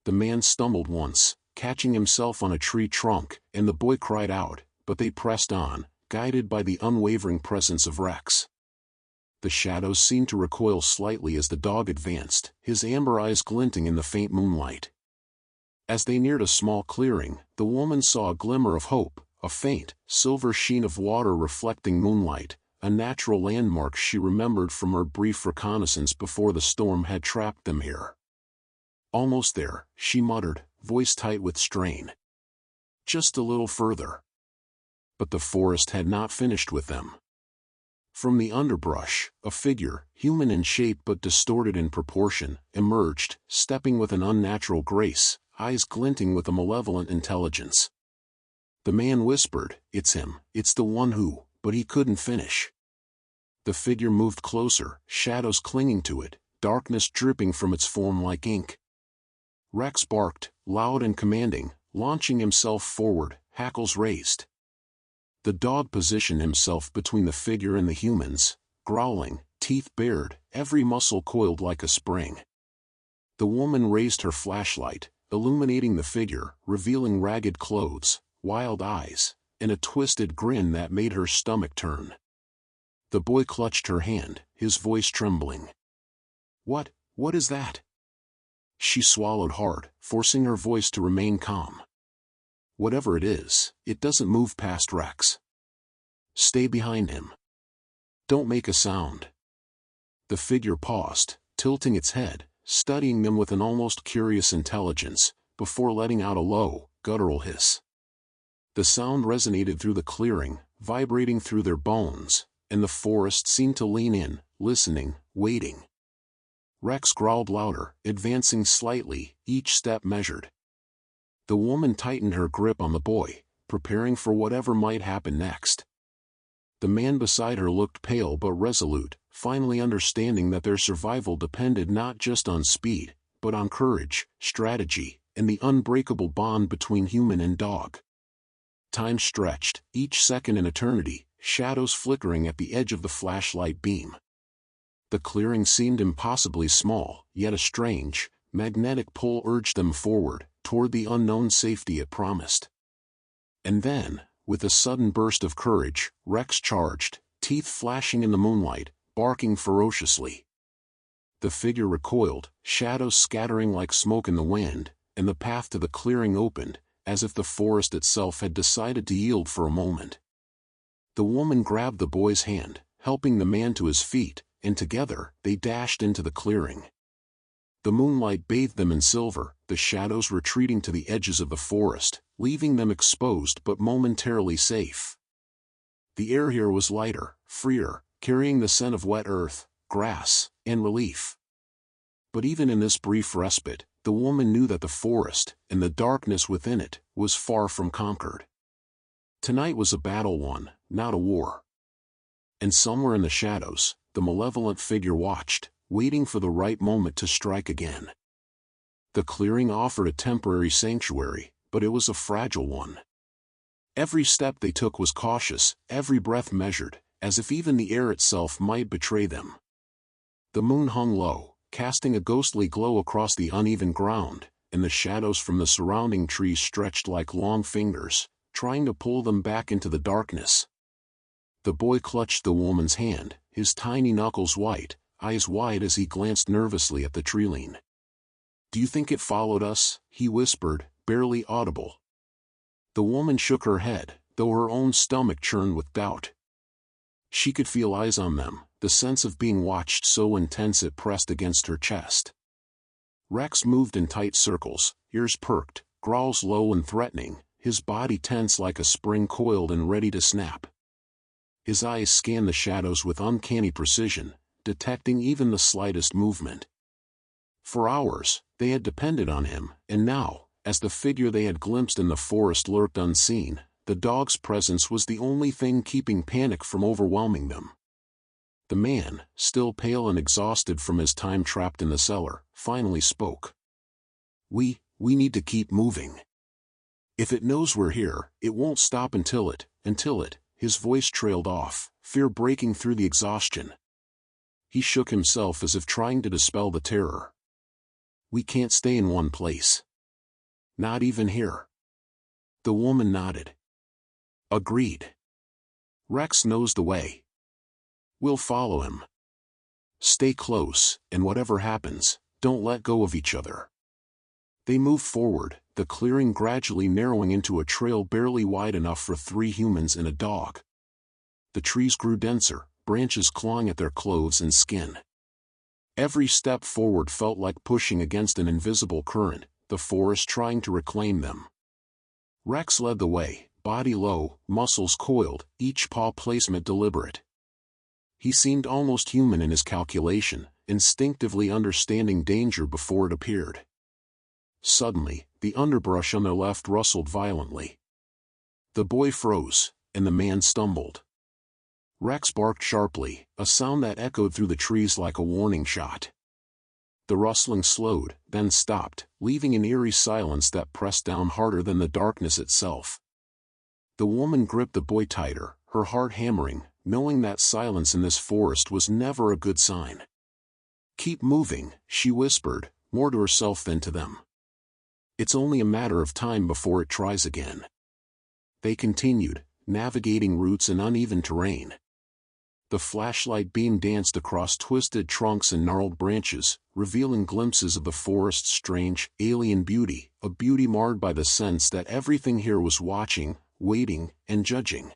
The man stumbled once, catching himself on a tree trunk, and the boy cried out, but they pressed on, guided by the unwavering presence of Rex. The shadows seemed to recoil slightly as the dog advanced, his amber eyes glinting in the faint moonlight. As they neared a small clearing, the woman saw a glimmer of hope, a faint, silver sheen of water reflecting moonlight, a natural landmark she remembered from her brief reconnaissance before the storm had trapped them here. "Almost there," she muttered, voice tight with strain. "Just a little further." But the forest had not finished with them. From the underbrush, a figure, human in shape but distorted in proportion, emerged, stepping with an unnatural grace, eyes glinting with a malevolent intelligence. The man whispered, "It's him, it's the one who," but he couldn't finish. The figure moved closer, shadows clinging to it, darkness dripping from its form like ink. Rex barked, loud and commanding, launching himself forward, hackles raised. The dog positioned himself between the figure and the humans, growling, teeth bared, every muscle coiled like a spring. The woman raised her flashlight, illuminating the figure, revealing ragged clothes, wild eyes, and a twisted grin that made her stomach turn. The boy clutched her hand, his voice trembling. What is that?" She swallowed hard, forcing her voice to remain calm. Whatever it is, it doesn't move past Rex. Stay behind him. Don't make a sound. The figure paused, tilting its head, studying them with an almost curious intelligence, before letting out a low, guttural hiss. The sound resonated through the clearing, vibrating through their bones, and the forest seemed to lean in, listening, waiting. Rex growled louder, advancing slightly, each step measured. The woman tightened her grip on the boy, preparing for whatever might happen next. The man beside her looked pale but resolute, finally understanding that their survival depended not just on speed, but on courage, strategy, and the unbreakable bond between human and dog. Time stretched, each second an eternity, shadows flickering at the edge of the flashlight beam. The clearing seemed impossibly small, yet a strange, magnetic pull urged them forward, toward the unknown safety it promised. And then, with a sudden burst of courage, Rex charged, teeth flashing in the moonlight, barking ferociously. The figure recoiled, shadows scattering like smoke in the wind, and the path to the clearing opened, as if the forest itself had decided to yield for a moment. The woman grabbed the boy's hand, helping the man to his feet, and together, they dashed into the clearing. The moonlight bathed them in silver, the shadows retreating to the edges of the forest, leaving them exposed but momentarily safe. The air here was lighter, freer, carrying the scent of wet earth, grass, and relief. But even in this brief respite, the woman knew that the forest, and the darkness within it, was far from conquered. Tonight was a battle won, not a war. And somewhere in the shadows, the malevolent figure watched, waiting for the right moment to strike again. The clearing offered a temporary sanctuary, but it was a fragile one. Every step they took was cautious, every breath measured, as if even the air itself might betray them. The moon hung low, casting a ghostly glow across the uneven ground, and the shadows from the surrounding trees stretched like long fingers, trying to pull them back into the darkness. The boy clutched the woman's hand, his tiny knuckles white, eyes wide as he glanced nervously at the treeline. "Do you think it followed us?" he whispered, barely audible. The woman shook her head, though her own stomach churned with doubt. She could feel eyes on them, the sense of being watched so intense it pressed against her chest. Rex moved in tight circles, ears perked, growls low and threatening, his body tense like a spring coiled and ready to snap. His eyes scanned the shadows with uncanny precision, detecting even the slightest movement. For hours, they had depended on him, and now, as the figure they had glimpsed in the forest lurked unseen, the dog's presence was the only thing keeping panic from overwhelming them. The man, still pale and exhausted from his time trapped in the cellar, finally spoke. We need to keep moving. If it knows we're here, it won't stop until it, his voice trailed off, fear breaking through the exhaustion. He shook himself as if trying to dispel the terror. We can't stay in one place. Not even here. The woman nodded. Agreed. Rex knows the way. We'll follow him. Stay close, and whatever happens, don't let go of each other. They moved forward, the clearing gradually narrowing into a trail barely wide enough for 3 humans and a dog. The trees grew denser, branches clawing at their clothes and skin. Every step forward felt like pushing against an invisible current, the forest trying to reclaim them. Rex led the way, body low, muscles coiled, each paw placement deliberate. He seemed almost human in his calculation, instinctively understanding danger before it appeared. Suddenly, the underbrush on their left rustled violently. The boy froze, and the man stumbled. Rex barked sharply, a sound that echoed through the trees like a warning shot. The rustling slowed, then stopped, leaving an eerie silence that pressed down harder than the darkness itself. The woman gripped the boy tighter, her heart hammering, knowing that silence in this forest was never a good sign. Keep moving, she whispered, more to herself than to them. It's only a matter of time before it tries again. They continued, navigating routes and uneven terrain. The flashlight beam danced across twisted trunks and gnarled branches, revealing glimpses of the forest's strange, alien beauty, a beauty marred by the sense that everything here was watching, waiting, and judging.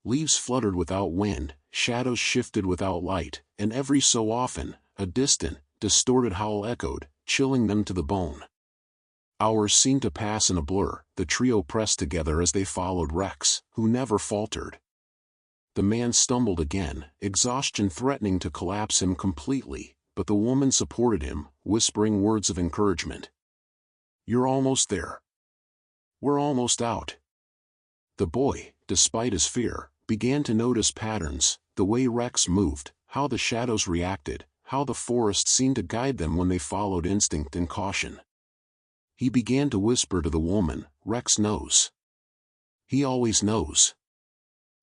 Leaves fluttered without wind, shadows shifted without light, and every so often, a distant, distorted howl echoed, chilling them to the bone. Hours seemed to pass in a blur, the trio pressed together as they followed Rex, who never faltered. The man stumbled again, exhaustion threatening to collapse him completely, but the woman supported him, whispering words of encouragement. "You're almost there. We're almost out." The boy, despite his fear, began to notice patterns, the way Rex moved, how the shadows reacted, how the forest seemed to guide them when they followed instinct and caution. He began to whisper to the woman, "Rex knows. He always knows."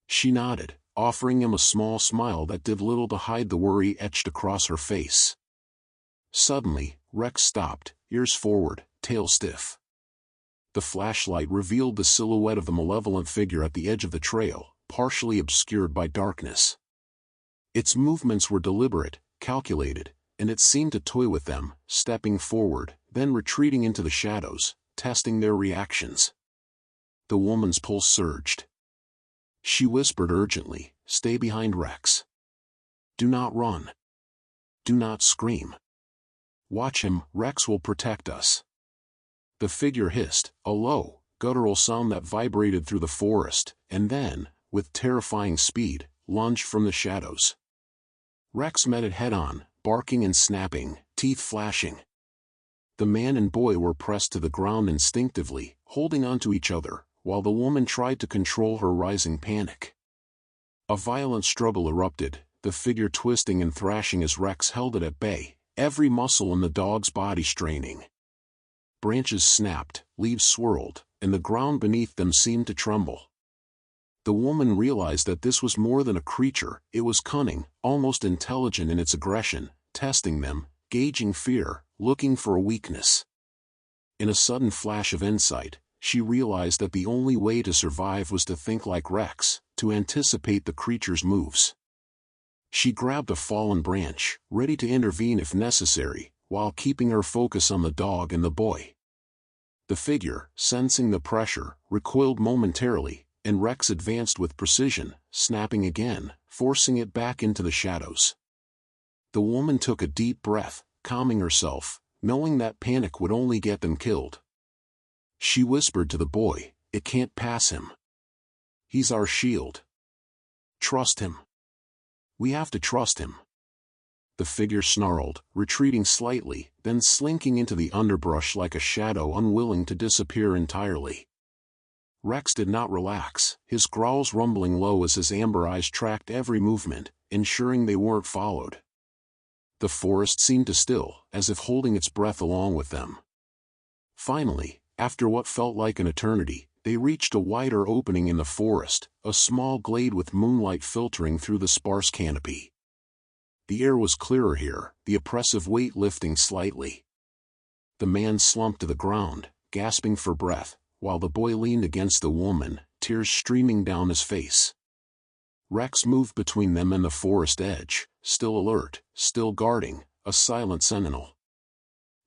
She nodded, offering him a small smile that did little to hide the worry etched across her face. Suddenly, Rex stopped, ears forward, tail stiff. The flashlight revealed the silhouette of the malevolent figure at the edge of the trail, partially obscured by darkness. Its movements were deliberate, calculated, and it seemed to toy with them, stepping forward, then retreating into the shadows, testing their reactions. The woman's pulse surged. She whispered urgently, "Stay behind Rex. Do not run. Do not scream. Watch him, Rex will protect us." The figure hissed, a low, guttural sound that vibrated through the forest, and then, with terrifying speed, lunged from the shadows. Rex met it head-on, barking and snapping, teeth flashing. The man and boy were pressed to the ground instinctively, holding onto each other, while the woman tried to control her rising panic. A violent struggle erupted, the figure twisting and thrashing as Rex held it at bay, every muscle in the dog's body straining. Branches snapped, leaves swirled, and the ground beneath them seemed to tremble. The woman realized that this was more than a creature, it was cunning, almost intelligent in its aggression, testing them, gauging fear, looking for a weakness. In a sudden flash of insight, she realized that the only way to survive was to think like Rex, to anticipate the creature's moves. She grabbed a fallen branch, ready to intervene if necessary, while keeping her focus on the dog and the boy. The figure, sensing the pressure, recoiled momentarily, and Rex advanced with precision, snapping again, forcing it back into the shadows. The woman took a deep breath, calming herself, knowing that panic would only get them killed. She whispered to the boy, "It can't pass him. He's our shield. Trust him. We have to trust him." The figure snarled, retreating slightly, then slinking into the underbrush like a shadow unwilling to disappear entirely. Rex did not relax, his growls rumbling low as his amber eyes tracked every movement, ensuring they weren't followed. The forest seemed to still, as if holding its breath along with them. Finally, after what felt like an eternity, they reached a wider opening in the forest, a small glade with moonlight filtering through the sparse canopy. The air was clearer here, the oppressive weight lifting slightly. The man slumped to the ground, gasping for breath, while the boy leaned against the woman, tears streaming down his face. Rex moved between them and the forest edge, still alert, still guarding, a silent sentinel.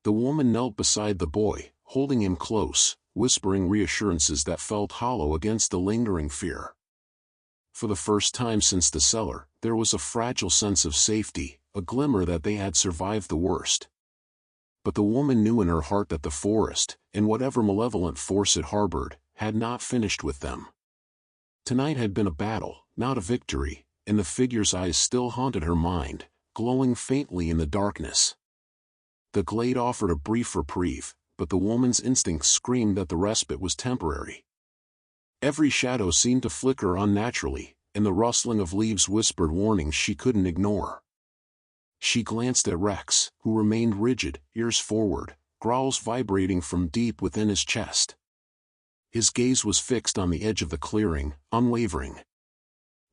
The woman knelt beside the boy, holding him close, whispering reassurances that felt hollow against the lingering fear. For the first time since the cellar, there was a fragile sense of safety, a glimmer that they had survived the worst. But the woman knew in her heart that the forest, and whatever malevolent force it harbored, had not finished with them. Tonight had been a battle, not a victory, and the figure's eyes still haunted her mind, glowing faintly in the darkness. The glade offered a brief reprieve, but the woman's instincts screamed that the respite was temporary. Every shadow seemed to flicker unnaturally, and the rustling of leaves whispered warnings she couldn't ignore. She glanced at Rex, who remained rigid, ears forward, growls vibrating from deep within his chest. His gaze was fixed on the edge of the clearing, unwavering.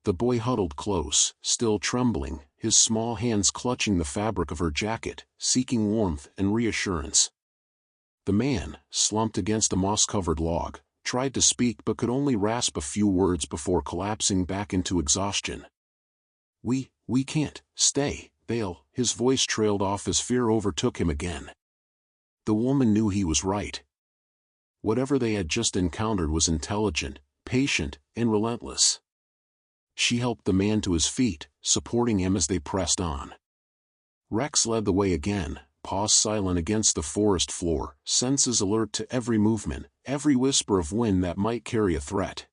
The boy huddled close, still trembling, his small hands clutching the fabric of her jacket, seeking warmth and reassurance. The man, slumped against a moss-covered log, tried to speak but could only rasp a few words before collapsing back into exhaustion. We can't stay, Vale." His voice trailed off as fear overtook him again. The woman knew he was right. Whatever they had just encountered was intelligent, patient, and relentless. She helped the man to his feet, supporting him as they pressed on. Rex led the way again, paws silent against the forest floor, senses alert to every movement, every whisper of wind that might carry a threat.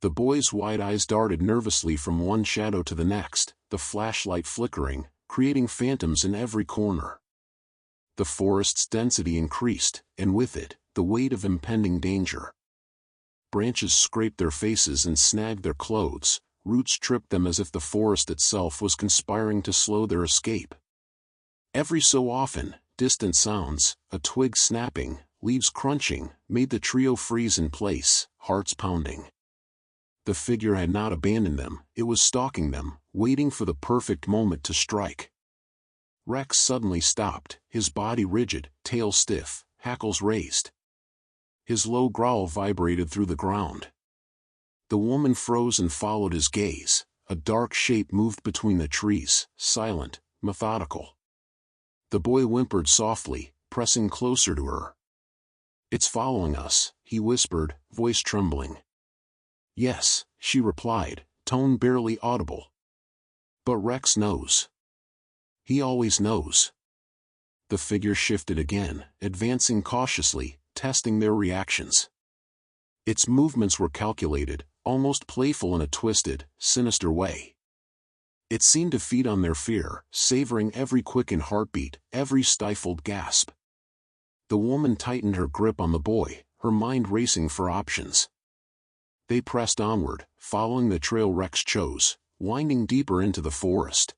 The boy's wide eyes darted nervously from one shadow to the next, the flashlight flickering, creating phantoms in every corner. The forest's density increased, and with it, the weight of impending danger. Branches scraped their faces and snagged their clothes, roots tripped them as if the forest itself was conspiring to slow their escape. Every so often, distant sounds, a twig snapping, leaves crunching, made the trio freeze in place, hearts pounding. The figure had not abandoned them, it was stalking them, waiting for the perfect moment to strike. Rex suddenly stopped, his body rigid, tail stiff, hackles raised. His low growl vibrated through the ground. The woman froze and followed his gaze. A dark shape moved between the trees, silent, methodical. The boy whimpered softly, pressing closer to her. "It's following us," he whispered, voice trembling. "Yes," she replied, tone barely audible. "But Rex knows. He always knows." The figure shifted again, advancing cautiously, testing their reactions. Its movements were calculated, almost playful in a twisted, sinister way. It seemed to feed on their fear, savoring every quickened heartbeat, every stifled gasp. The woman tightened her grip on the boy, her mind racing for options. They pressed onward, following the trail Rex chose, winding deeper into the forest.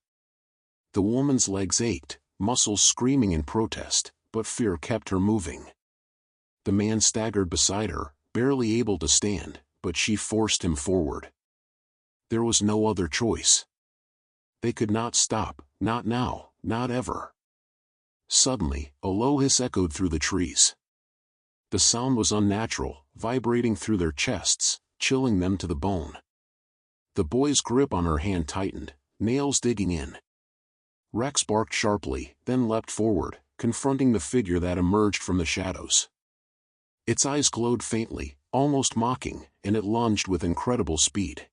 The woman's legs ached, muscles screaming in protest, but fear kept her moving. The man staggered beside her, barely able to stand, but she forced him forward. There was no other choice. They could not stop, not now, not ever. Suddenly, a low hiss echoed through the trees. The sound was unnatural, vibrating through their chests, chilling them to the bone. The boy's grip on her hand tightened, nails digging in. Rex barked sharply, then leapt forward, confronting the figure that emerged from the shadows. Its eyes glowed faintly, almost mocking, and it lunged with incredible speed.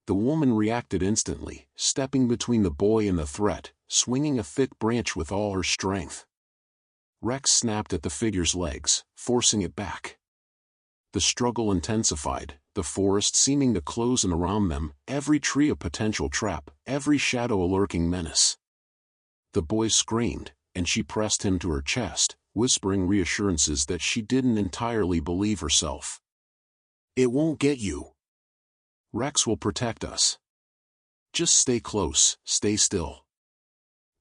The woman reacted instantly, stepping between the boy and the threat, swinging a thick branch with all her strength. Rex snapped at the figure's legs, forcing it back. The struggle intensified, the forest seeming to close in around them, every tree a potential trap, every shadow a lurking menace. The boy screamed, and she pressed him to her chest, whispering reassurances that she didn't entirely believe herself. "It won't get you. Rex will protect us. Just stay close, stay still."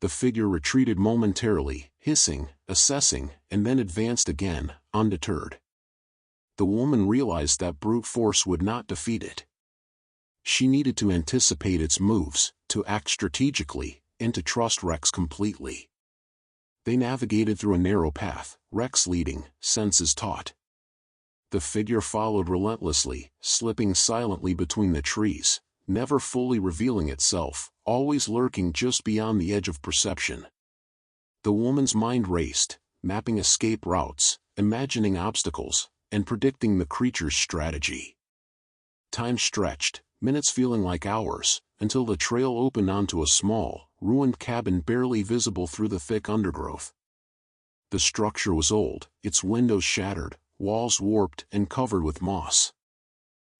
The figure retreated momentarily, hissing, assessing, and then advanced again, undeterred. The woman realized that brute force would not defeat it. She needed to anticipate its moves, to act strategically, and to trust Rex completely. They navigated through a narrow path, Rex leading, senses taut. The figure followed relentlessly, slipping silently between the trees, never fully revealing itself, always lurking just beyond the edge of perception. The woman's mind raced, mapping escape routes, imagining obstacles, and predicting the creature's strategy. Time stretched, minutes feeling like hours, until the trail opened onto a small, ruined cabin barely visible through the thick undergrowth. The structure was old, its windows shattered, walls warped and covered with moss.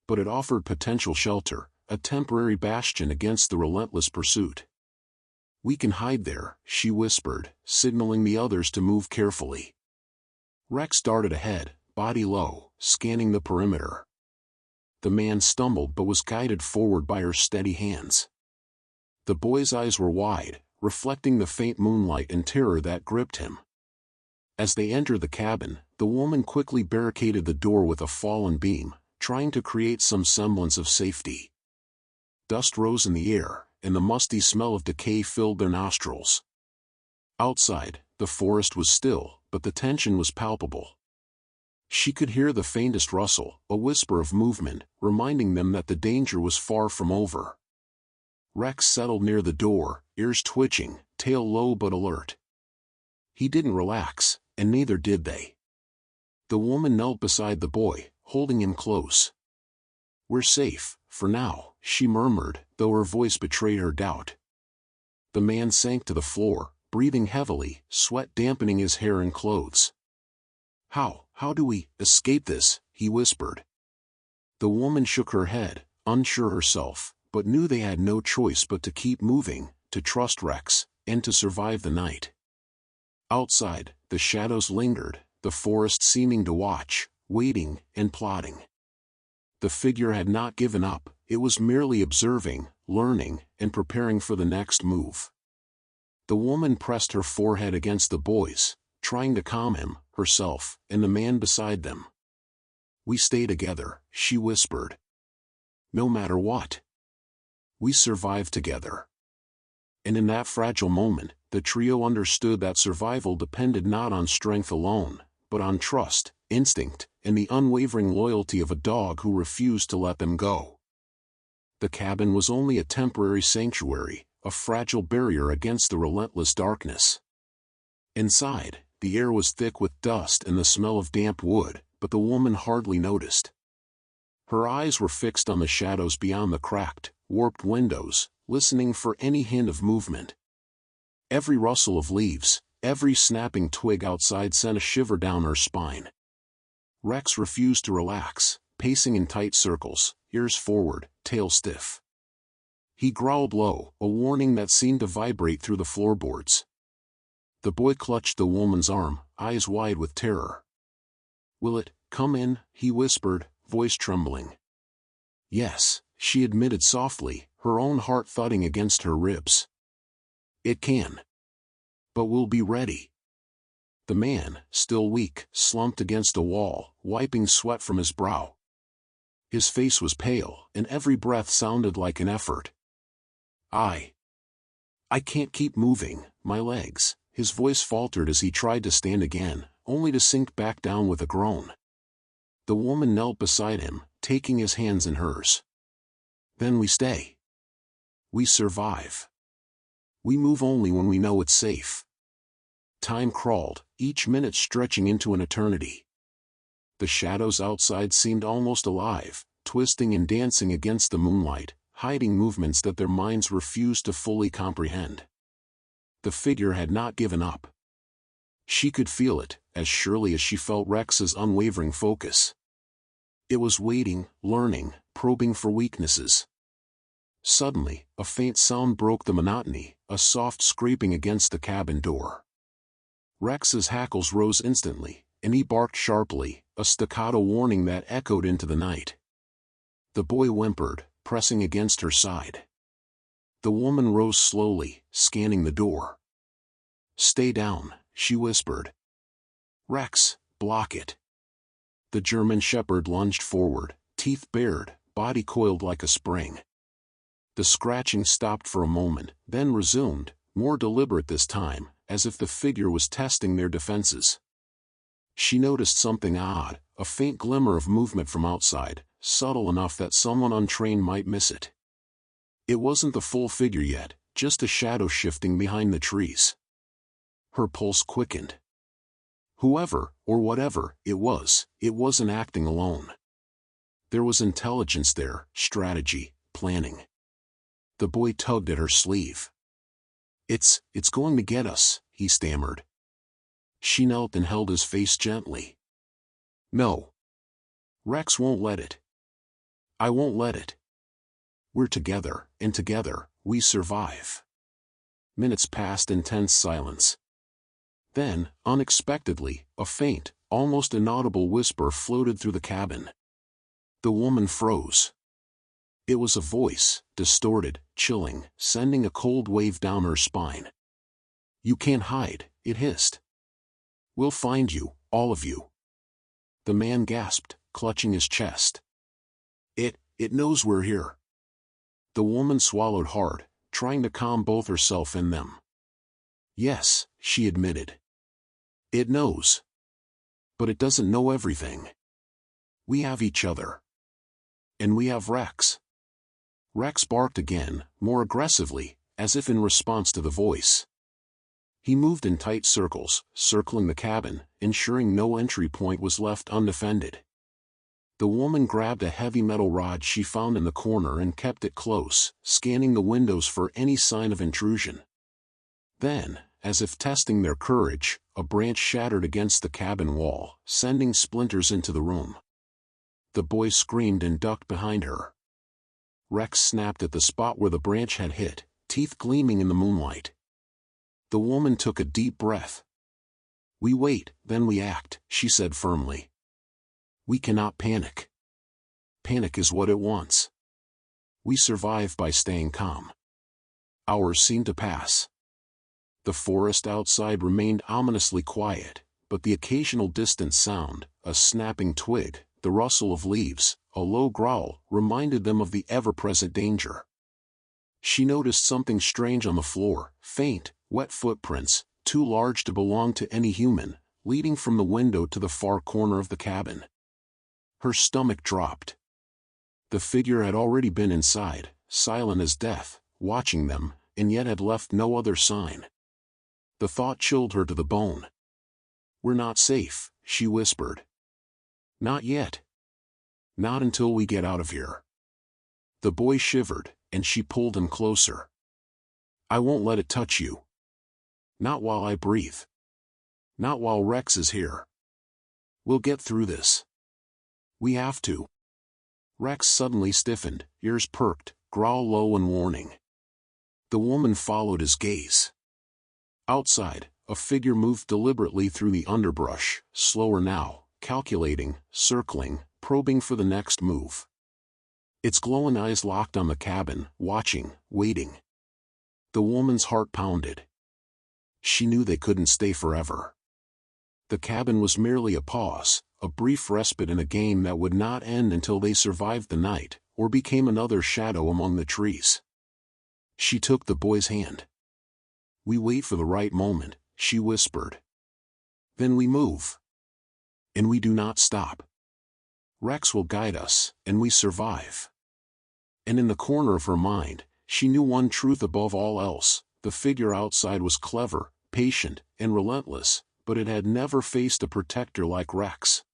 But it offered potential shelter, a temporary bastion against the relentless pursuit. "We can hide there," she whispered, signaling the others to move carefully. Rex darted ahead, body low, scanning the perimeter. The man stumbled but was guided forward by her steady hands. The boy's eyes were wide, reflecting the faint moonlight and terror that gripped him. As they entered the cabin, the woman quickly barricaded the door with a fallen beam, trying to create some semblance of safety. Dust rose in the air, and the musty smell of decay filled their nostrils. Outside, the forest was still, but the tension was palpable. She could hear the faintest rustle, a whisper of movement, reminding them that the danger was far from over. Rex settled near the door, ears twitching, tail low but alert. He didn't relax, and neither did they. The woman knelt beside the boy, holding him close. "We're safe, for now," she murmured, though her voice betrayed her doubt. The man sank to the floor, breathing heavily, sweat dampening his hair and clothes. How do we escape this?" he whispered. The woman shook her head, unsure herself, but knew they had no choice but to keep moving, to trust Rex, and to survive the night. Outside, the shadows lingered, the forest seeming to watch, waiting, and plotting. The figure had not given up, it was merely observing, learning, and preparing for the next move. The woman pressed her forehead against the boy's, trying to calm him, herself, and the man beside them. "We stay together," she whispered. "No matter what. We survive together." And in that fragile moment, the trio understood that survival depended not on strength alone, but on trust, instinct, and the unwavering loyalty of a dog who refused to let them go. The cabin was only a temporary sanctuary, a fragile barrier against the relentless darkness. Inside, the air was thick with dust and the smell of damp wood, but the woman hardly noticed. Her eyes were fixed on the shadows beyond the cracked, warped windows, listening for any hint of movement. Every rustle of leaves, every snapping twig outside sent a shiver down her spine. Rex refused to relax, pacing in tight circles, ears forward, tail stiff. He growled low, a warning that seemed to vibrate through the floorboards. The boy clutched the woman's arm, eyes wide with terror. "Will it come in?" he whispered, voice trembling. "Yes," she admitted softly, her own heart thudding against her ribs. "It can. But we'll be ready." The man, still weak, slumped against a wall, wiping sweat from his brow. His face was pale, and every breath sounded like an effort. I can't keep moving, my legs." His voice faltered as he tried to stand again, only to sink back down with a groan. The woman knelt beside him, taking his hands in hers. "Then we stay. We survive. We move only when we know it's safe." Time crawled, each minute stretching into an eternity. The shadows outside seemed almost alive, twisting and dancing against the moonlight, hiding movements that their minds refused to fully comprehend. The figure had not given up. She could feel it, as surely as she felt Rex's unwavering focus. It was waiting, learning, probing for weaknesses. Suddenly, a faint sound broke the monotony, a soft scraping against the cabin door. Rex's hackles rose instantly, and he barked sharply, a staccato warning that echoed into the night. The boy whimpered, pressing against her side. The woman rose slowly, scanning the door. "Stay down," she whispered. "Rex, block it." The German shepherd lunged forward, teeth bared, body coiled like a spring. The scratching stopped for a moment, then resumed, more deliberate this time, as if the figure was testing their defenses. She noticed something odd, a faint glimmer of movement from outside, subtle enough that someone untrained might miss it. It wasn't the full figure yet, just a shadow shifting behind the trees. Her pulse quickened. Whoever, or whatever, it wasn't acting alone. There was intelligence there, strategy, planning. The boy tugged at her sleeve. It's going to get us," he stammered. She knelt and held his face gently. "No. Rex won't let it. I won't let it. We're together, and together, we survive." Minutes passed in tense silence. Then, unexpectedly, a faint, almost inaudible whisper floated through the cabin. The woman froze. It was a voice, distorted, chilling, sending a cold wave down her spine. "You can't hide," it hissed. "We'll find you, all of you." The man gasped, clutching his chest. It knows we're here." The woman swallowed hard, trying to calm both herself and them. "Yes," she admitted. "It knows. But it doesn't know everything. We have each other. And we have Rex. Rex barked again, more aggressively, as if in response to the voice. He moved in tight circles, circling the cabin, ensuring no entry point was left undefended. The woman grabbed a heavy metal rod she found in the corner and kept it close, scanning the windows for any sign of intrusion. Then, as if testing their courage, a branch shattered against the cabin wall, sending splinters into the room. The boy screamed and ducked behind her. Rex snapped at the spot where the branch had hit, teeth gleaming in the moonlight. The woman took a deep breath. "We wait, then we act," she said firmly. "We cannot panic. Panic is what it wants. We survive by staying calm." Hours seemed to pass. The forest outside remained ominously quiet, but the occasional distant sound, a snapping twig, the rustle of leaves, a low growl, reminded them of the ever-present danger. She noticed something strange on the floor, faint, wet footprints, too large to belong to any human, leading from the window to the far corner of the cabin. Her stomach dropped. The figure had already been inside, silent as death, watching them, and yet had left no other sign. The thought chilled her to the bone. "We're not safe," she whispered. "Not yet. Not until we get out of here." The boy shivered, and she pulled him closer. "I won't let it touch you. Not while I breathe. Not while Rex is here. We'll get through this. We have to." Rex suddenly stiffened, ears perked, growl low in warning. The woman followed his gaze. Outside, a figure moved deliberately through the underbrush, slower now, calculating, circling, probing for the next move. Its glowing eyes locked on the cabin, watching, waiting. The woman's heart pounded. She knew they couldn't stay forever. The cabin was merely a pause, a brief respite in a game that would not end until they survived the night, or became another shadow among the trees. She took the boy's hand. "We wait for the right moment," she whispered. "Then we move. And we do not stop. Rex will guide us, and we survive." And in the corner of her mind, she knew one truth above all else: the figure outside was clever, patient, and relentless, but it had never faced a protector like Rex.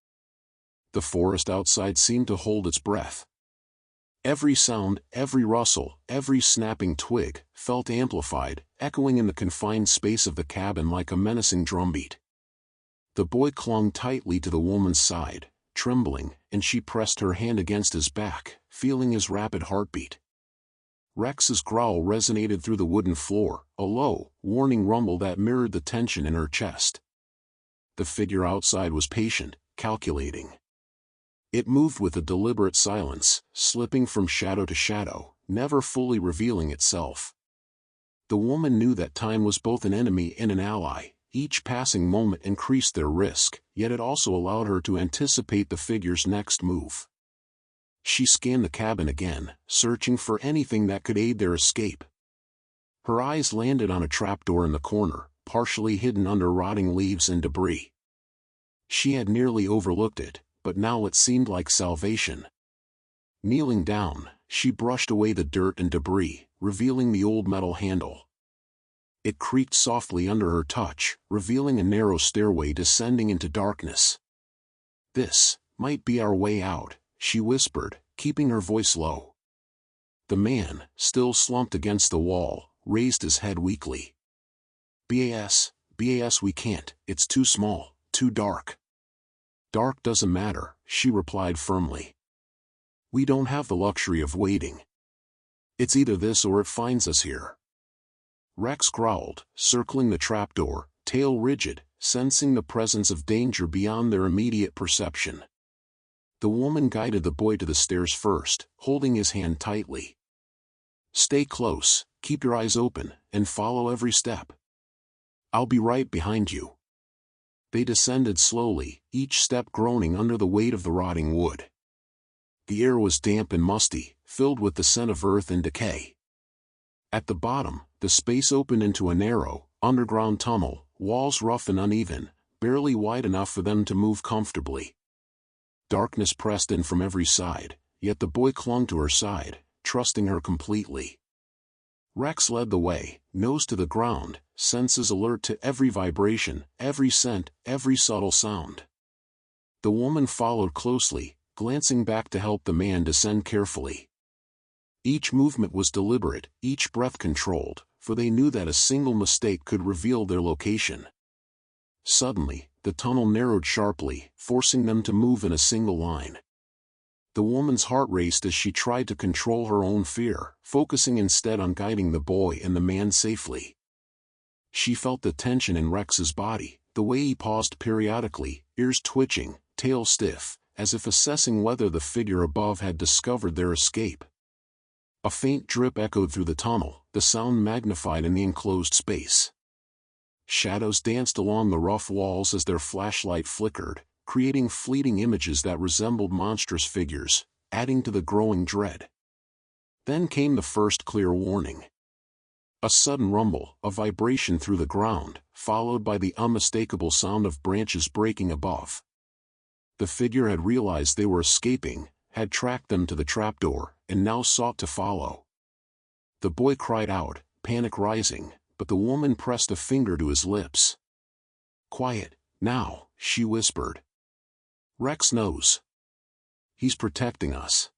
The forest outside seemed to hold its breath. Every sound, every rustle, every snapping twig, felt amplified, echoing in the confined space of the cabin like a menacing drumbeat. The boy clung tightly to the woman's side, trembling, and she pressed her hand against his back, feeling his rapid heartbeat. Rex's growl resonated through the wooden floor, a low, warning rumble that mirrored the tension in her chest. The figure outside was patient, calculating. It moved with a deliberate silence, slipping from shadow to shadow, never fully revealing itself. The woman knew that time was both an enemy and an ally. Each passing moment increased their risk, yet it also allowed her to anticipate the figure's next move. She scanned the cabin again, searching for anything that could aid their escape. Her eyes landed on a trapdoor in the corner, partially hidden under rotting leaves and debris. She had nearly overlooked it, but now it seemed like salvation. Kneeling down, she brushed away the dirt and debris, revealing the old metal handle. It creaked softly under her touch, revealing a narrow stairway descending into darkness. "This might be our way out," she whispered, keeping her voice low. The man, still slumped against the wall, raised his head weakly. "BAS, we can't, it's too small, too dark." "Dark doesn't matter," she replied firmly. "We don't have the luxury of waiting. It's either this or it finds us here." Rex growled, circling the trapdoor, tail rigid, sensing the presence of danger beyond their immediate perception. The woman guided the boy to the stairs first, holding his hand tightly. "Stay close, keep your eyes open, and follow every step. I'll be right behind you." They descended slowly, each step groaning under the weight of the rotting wood. The air was damp and musty, filled with the scent of earth and decay. At the bottom, the space opened into a narrow, underground tunnel, walls rough and uneven, barely wide enough for them to move comfortably. Darkness pressed in from every side, yet the boy clung to her side, trusting her completely. Rex led the way, nose to the ground, senses alert to every vibration, every scent, every subtle sound. The woman followed closely, glancing back to help the man descend carefully. Each movement was deliberate, each breath controlled, for they knew that a single mistake could reveal their location. Suddenly, the tunnel narrowed sharply, forcing them to move in a single line. The woman's heart raced as she tried to control her own fear, focusing instead on guiding the boy and the man safely. She felt the tension in Rex's body, the way he paused periodically, ears twitching, tail stiff, as if assessing whether the figure above had discovered their escape. A faint drip echoed through the tunnel, the sound magnified in the enclosed space. Shadows danced along the rough walls as their flashlight flickered, creating fleeting images that resembled monstrous figures, adding to the growing dread. Then came the first clear warning. A sudden rumble, a vibration through the ground, followed by the unmistakable sound of branches breaking above. The figure had realized they were escaping, had tracked them to the trapdoor, and now sought to follow. The boy cried out, panic rising, but the woman pressed a finger to his lips. "Quiet, now," she whispered. "Rex knows. He's protecting us."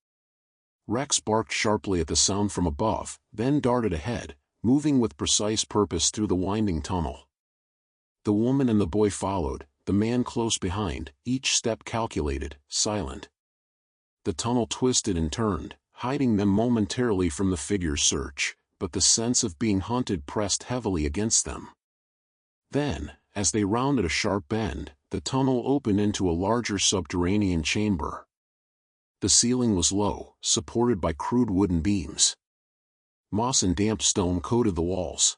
Rex barked sharply at the sound from above, then darted ahead, moving with precise purpose through the winding tunnel. The woman and the boy followed, the man close behind, each step calculated, silent. The tunnel twisted and turned, hiding them momentarily from the figure's search, but the sense of being hunted pressed heavily against them. Then, as they rounded a sharp bend, the tunnel opened into a larger subterranean chamber. The ceiling was low, supported by crude wooden beams. Moss and damp stone coated the walls.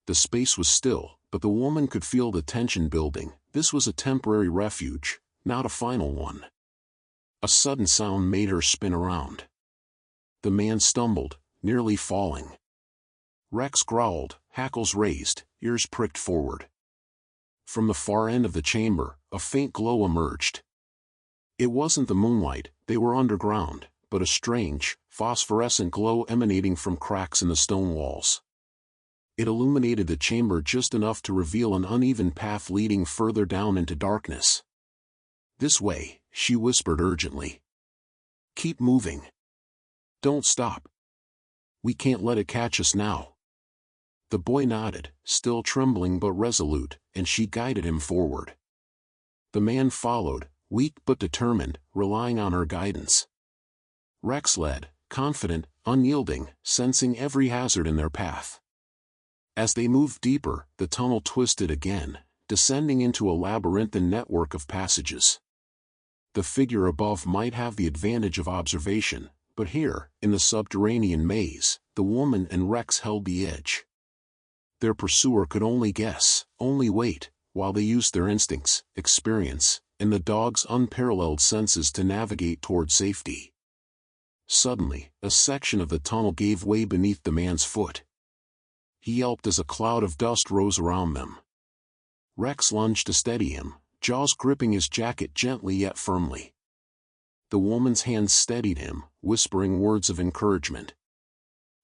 The space was still, but the woman could feel the tension building. This was a temporary refuge, not a final one. A sudden sound made her spin around. The man stumbled, nearly falling. Rex growled, hackles raised, ears pricked forward. From the far end of the chamber, a faint glow emerged. It wasn't the moonlight, they were underground, but a strange, phosphorescent glow emanating from cracks in the stone walls. It illuminated the chamber just enough to reveal an uneven path leading further down into darkness. "This way," she whispered urgently. "Keep moving. Don't stop. We can't let it catch us now." The boy nodded, still trembling but resolute, and she guided him forward. The man followed, weak but determined, relying on her guidance. Rex led, confident, unyielding, sensing every hazard in their path. As they moved deeper, the tunnel twisted again, descending into a labyrinthine network of passages. The figure above might have the advantage of observation, but here, in the subterranean maze, the woman and Rex held the edge. Their pursuer could only guess, only wait, while they used their instincts, experience, and the dog's unparalleled senses to navigate toward safety. Suddenly, a section of the tunnel gave way beneath the man's foot. He yelped as a cloud of dust rose around them. Rex lunged to steady him, jaws gripping his jacket gently yet firmly. The woman's hands steadied him, whispering words of encouragement.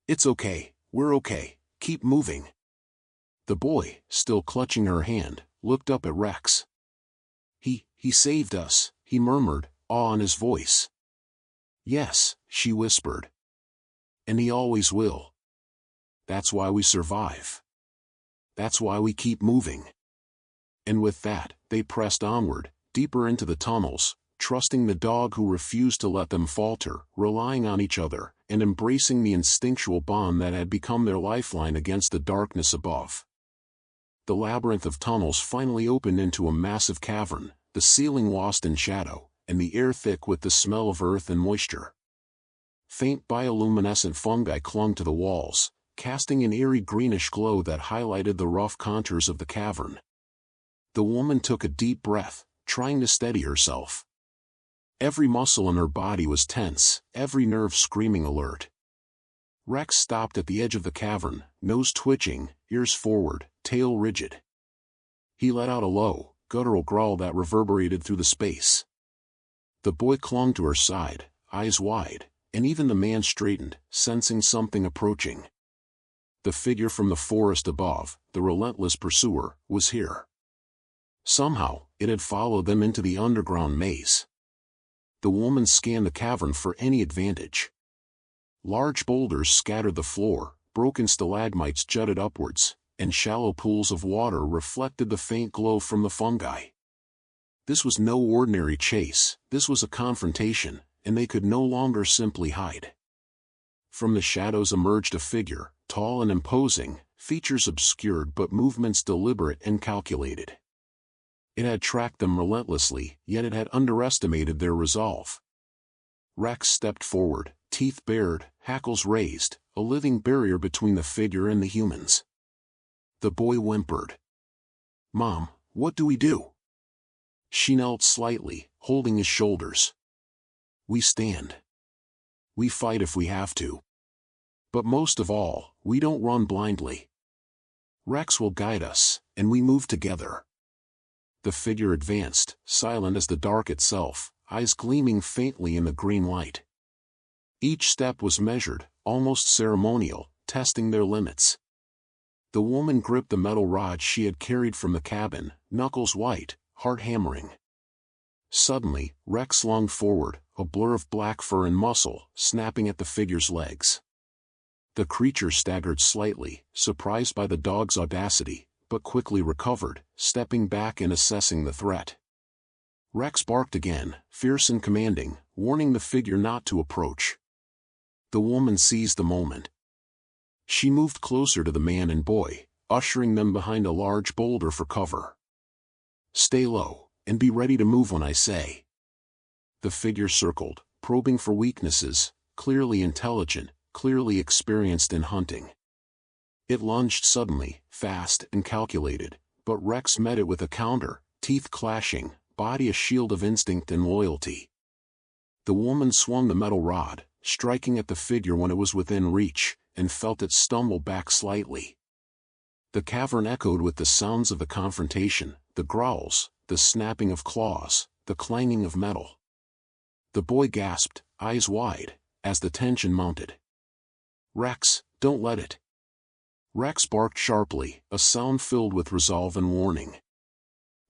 "It's okay, we're okay, keep moving." The boy, still clutching her hand, looked up at Rex. He saved us," he murmured, awe in his voice. "Yes," she whispered. "And he always will. That's why we survive. That's why we keep moving." And with that, they pressed onward, deeper into the tunnels, trusting the dog who refused to let them falter, relying on each other, and embracing the instinctual bond that had become their lifeline against the darkness above. The labyrinth of tunnels finally opened into a massive cavern, the ceiling lost in shadow, and the air thick with the smell of earth and moisture. Faint bioluminescent fungi clung to the walls, casting an eerie greenish glow that highlighted the rough contours of the cavern. The woman took a deep breath, trying to steady herself. Every muscle in her body was tense, every nerve screaming alert. Rex stopped at the edge of the cavern, nose twitching, ears forward, tail rigid. He let out a low, guttural growl that reverberated through the space. The boy clung to her side, eyes wide, and even the man straightened, sensing something approaching. The figure from the forest above, the relentless pursuer, was here. Somehow, it had followed them into the underground maze. The woman scanned the cavern for any advantage. Large boulders scattered the floor, broken stalagmites jutted upwards, and shallow pools of water reflected the faint glow from the fungi. This was no ordinary chase, this was a confrontation, and they could no longer simply hide. From the shadows emerged a figure, tall and imposing, features obscured but movements deliberate and calculated. It had tracked them relentlessly, yet it had underestimated their resolve. Rex stepped forward, teeth bared, hackles raised, a living barrier between the figure and the humans. The boy whimpered. "Mom, what do we do?" She knelt slightly, holding his shoulders. "We stand. We fight if we have to. But most of all, we don't run blindly. Rex will guide us, and we move together." The figure advanced, silent as the dark itself, eyes gleaming faintly in the green light. Each step was measured, almost ceremonial, testing their limits. The woman gripped the metal rod she had carried from the cabin, knuckles white, heart hammering. Suddenly, Rex lunged forward, a blur of black fur and muscle, snapping at the figure's legs. The creature staggered slightly, surprised by the dog's audacity, but quickly recovered, stepping back and assessing the threat. Rex barked again, fierce and commanding, warning the figure not to approach. The woman seized the moment. She moved closer to the man and boy, ushering them behind a large boulder for cover. "Stay low, and be ready to move when I say." The figure circled, probing for weaknesses, clearly intelligent, clearly experienced in hunting. It lunged suddenly, fast and calculated, but Rex met it with a counter, teeth clashing, body a shield of instinct and loyalty. The woman swung the metal rod, striking at the figure when it was within reach, and felt it stumble back slightly. The cavern echoed with the sounds of the confrontation, the growls, the snapping of claws, the clanging of metal. The boy gasped, eyes wide, as the tension mounted. "Rex, don't let it." Rex barked sharply, a sound filled with resolve and warning.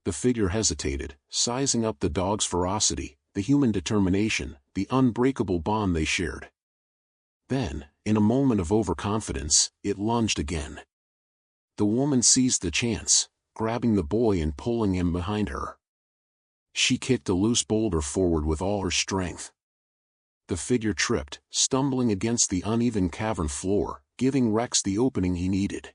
The figure hesitated, sizing up the dog's ferocity, the human determination, the unbreakable bond they shared. Then, in a moment of overconfidence, it lunged again. The woman seized the chance, grabbing the boy and pulling him behind her. She kicked a loose boulder forward with all her strength. The figure tripped, stumbling against the uneven cavern floor, giving Rex the opening he needed.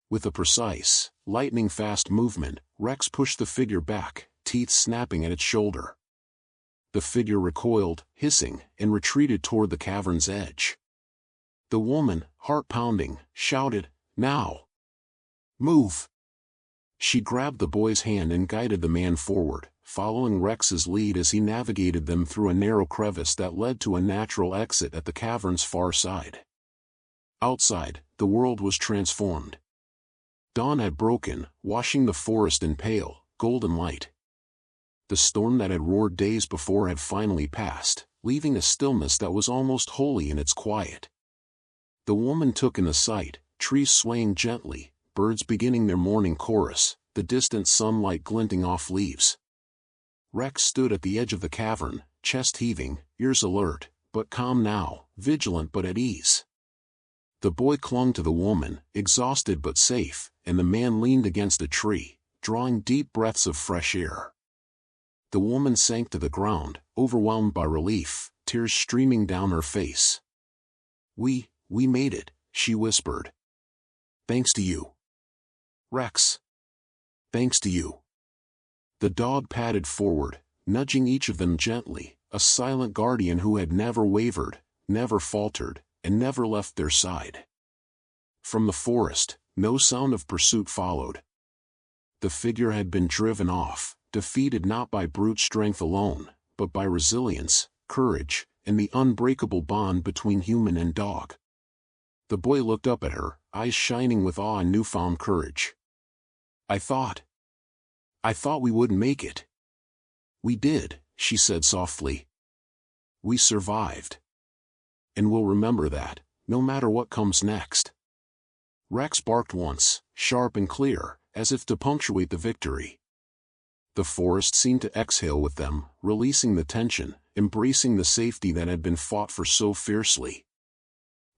With a precise, lightning-fast movement, Rex pushed the figure back, teeth snapping at its shoulder. The figure recoiled, hissing, and retreated toward the cavern's edge. The woman, heart-pounding, shouted, "Now! Move!" She grabbed the boy's hand and guided the man forward, following Rex's lead as he navigated them through a narrow crevice that led to a natural exit at the cavern's far side. Outside, the world was transformed. Dawn had broken, washing the forest in pale, golden light. The storm that had roared days before had finally passed, leaving a stillness that was almost holy in its quiet. The woman took in the sight, trees swaying gently, birds beginning their morning chorus, the distant sunlight glinting off leaves. Rex stood at the edge of the cavern, chest heaving, ears alert, but calm now, vigilant but at ease. The boy clung to the woman, exhausted but safe, and the man leaned against a tree, drawing deep breaths of fresh air. The woman sank to the ground, overwhelmed by relief, tears streaming down her face. We made it," she whispered. "Thanks to you. Rex. Thanks to you." The dog padded forward, nudging each of them gently, a silent guardian who had never wavered, never faltered, and never left their side. From the forest, no sound of pursuit followed. The figure had been driven off, defeated not by brute strength alone, but by resilience, courage, and the unbreakable bond between human and dog. The boy looked up at her, eyes shining with awe and newfound courage. I thought we wouldn't make it." "We did," she said softly. "We survived." and we'll remember that, no matter what comes next." Rex barked once, sharp and clear, as if to punctuate the victory. The forest seemed to exhale with them, releasing the tension, embracing the safety that had been fought for so fiercely.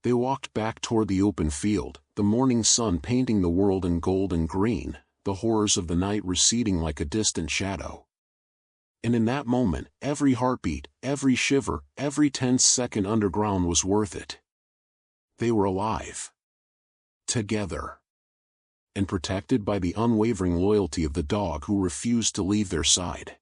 They walked back toward the open field, the morning sun painting the world in gold and green, the horrors of the night receding like a distant shadow. And in that moment, every heartbeat, every shiver, every tense second underground was worth it. They were alive. Together. And protected by the unwavering loyalty of the dog who refused to leave their side.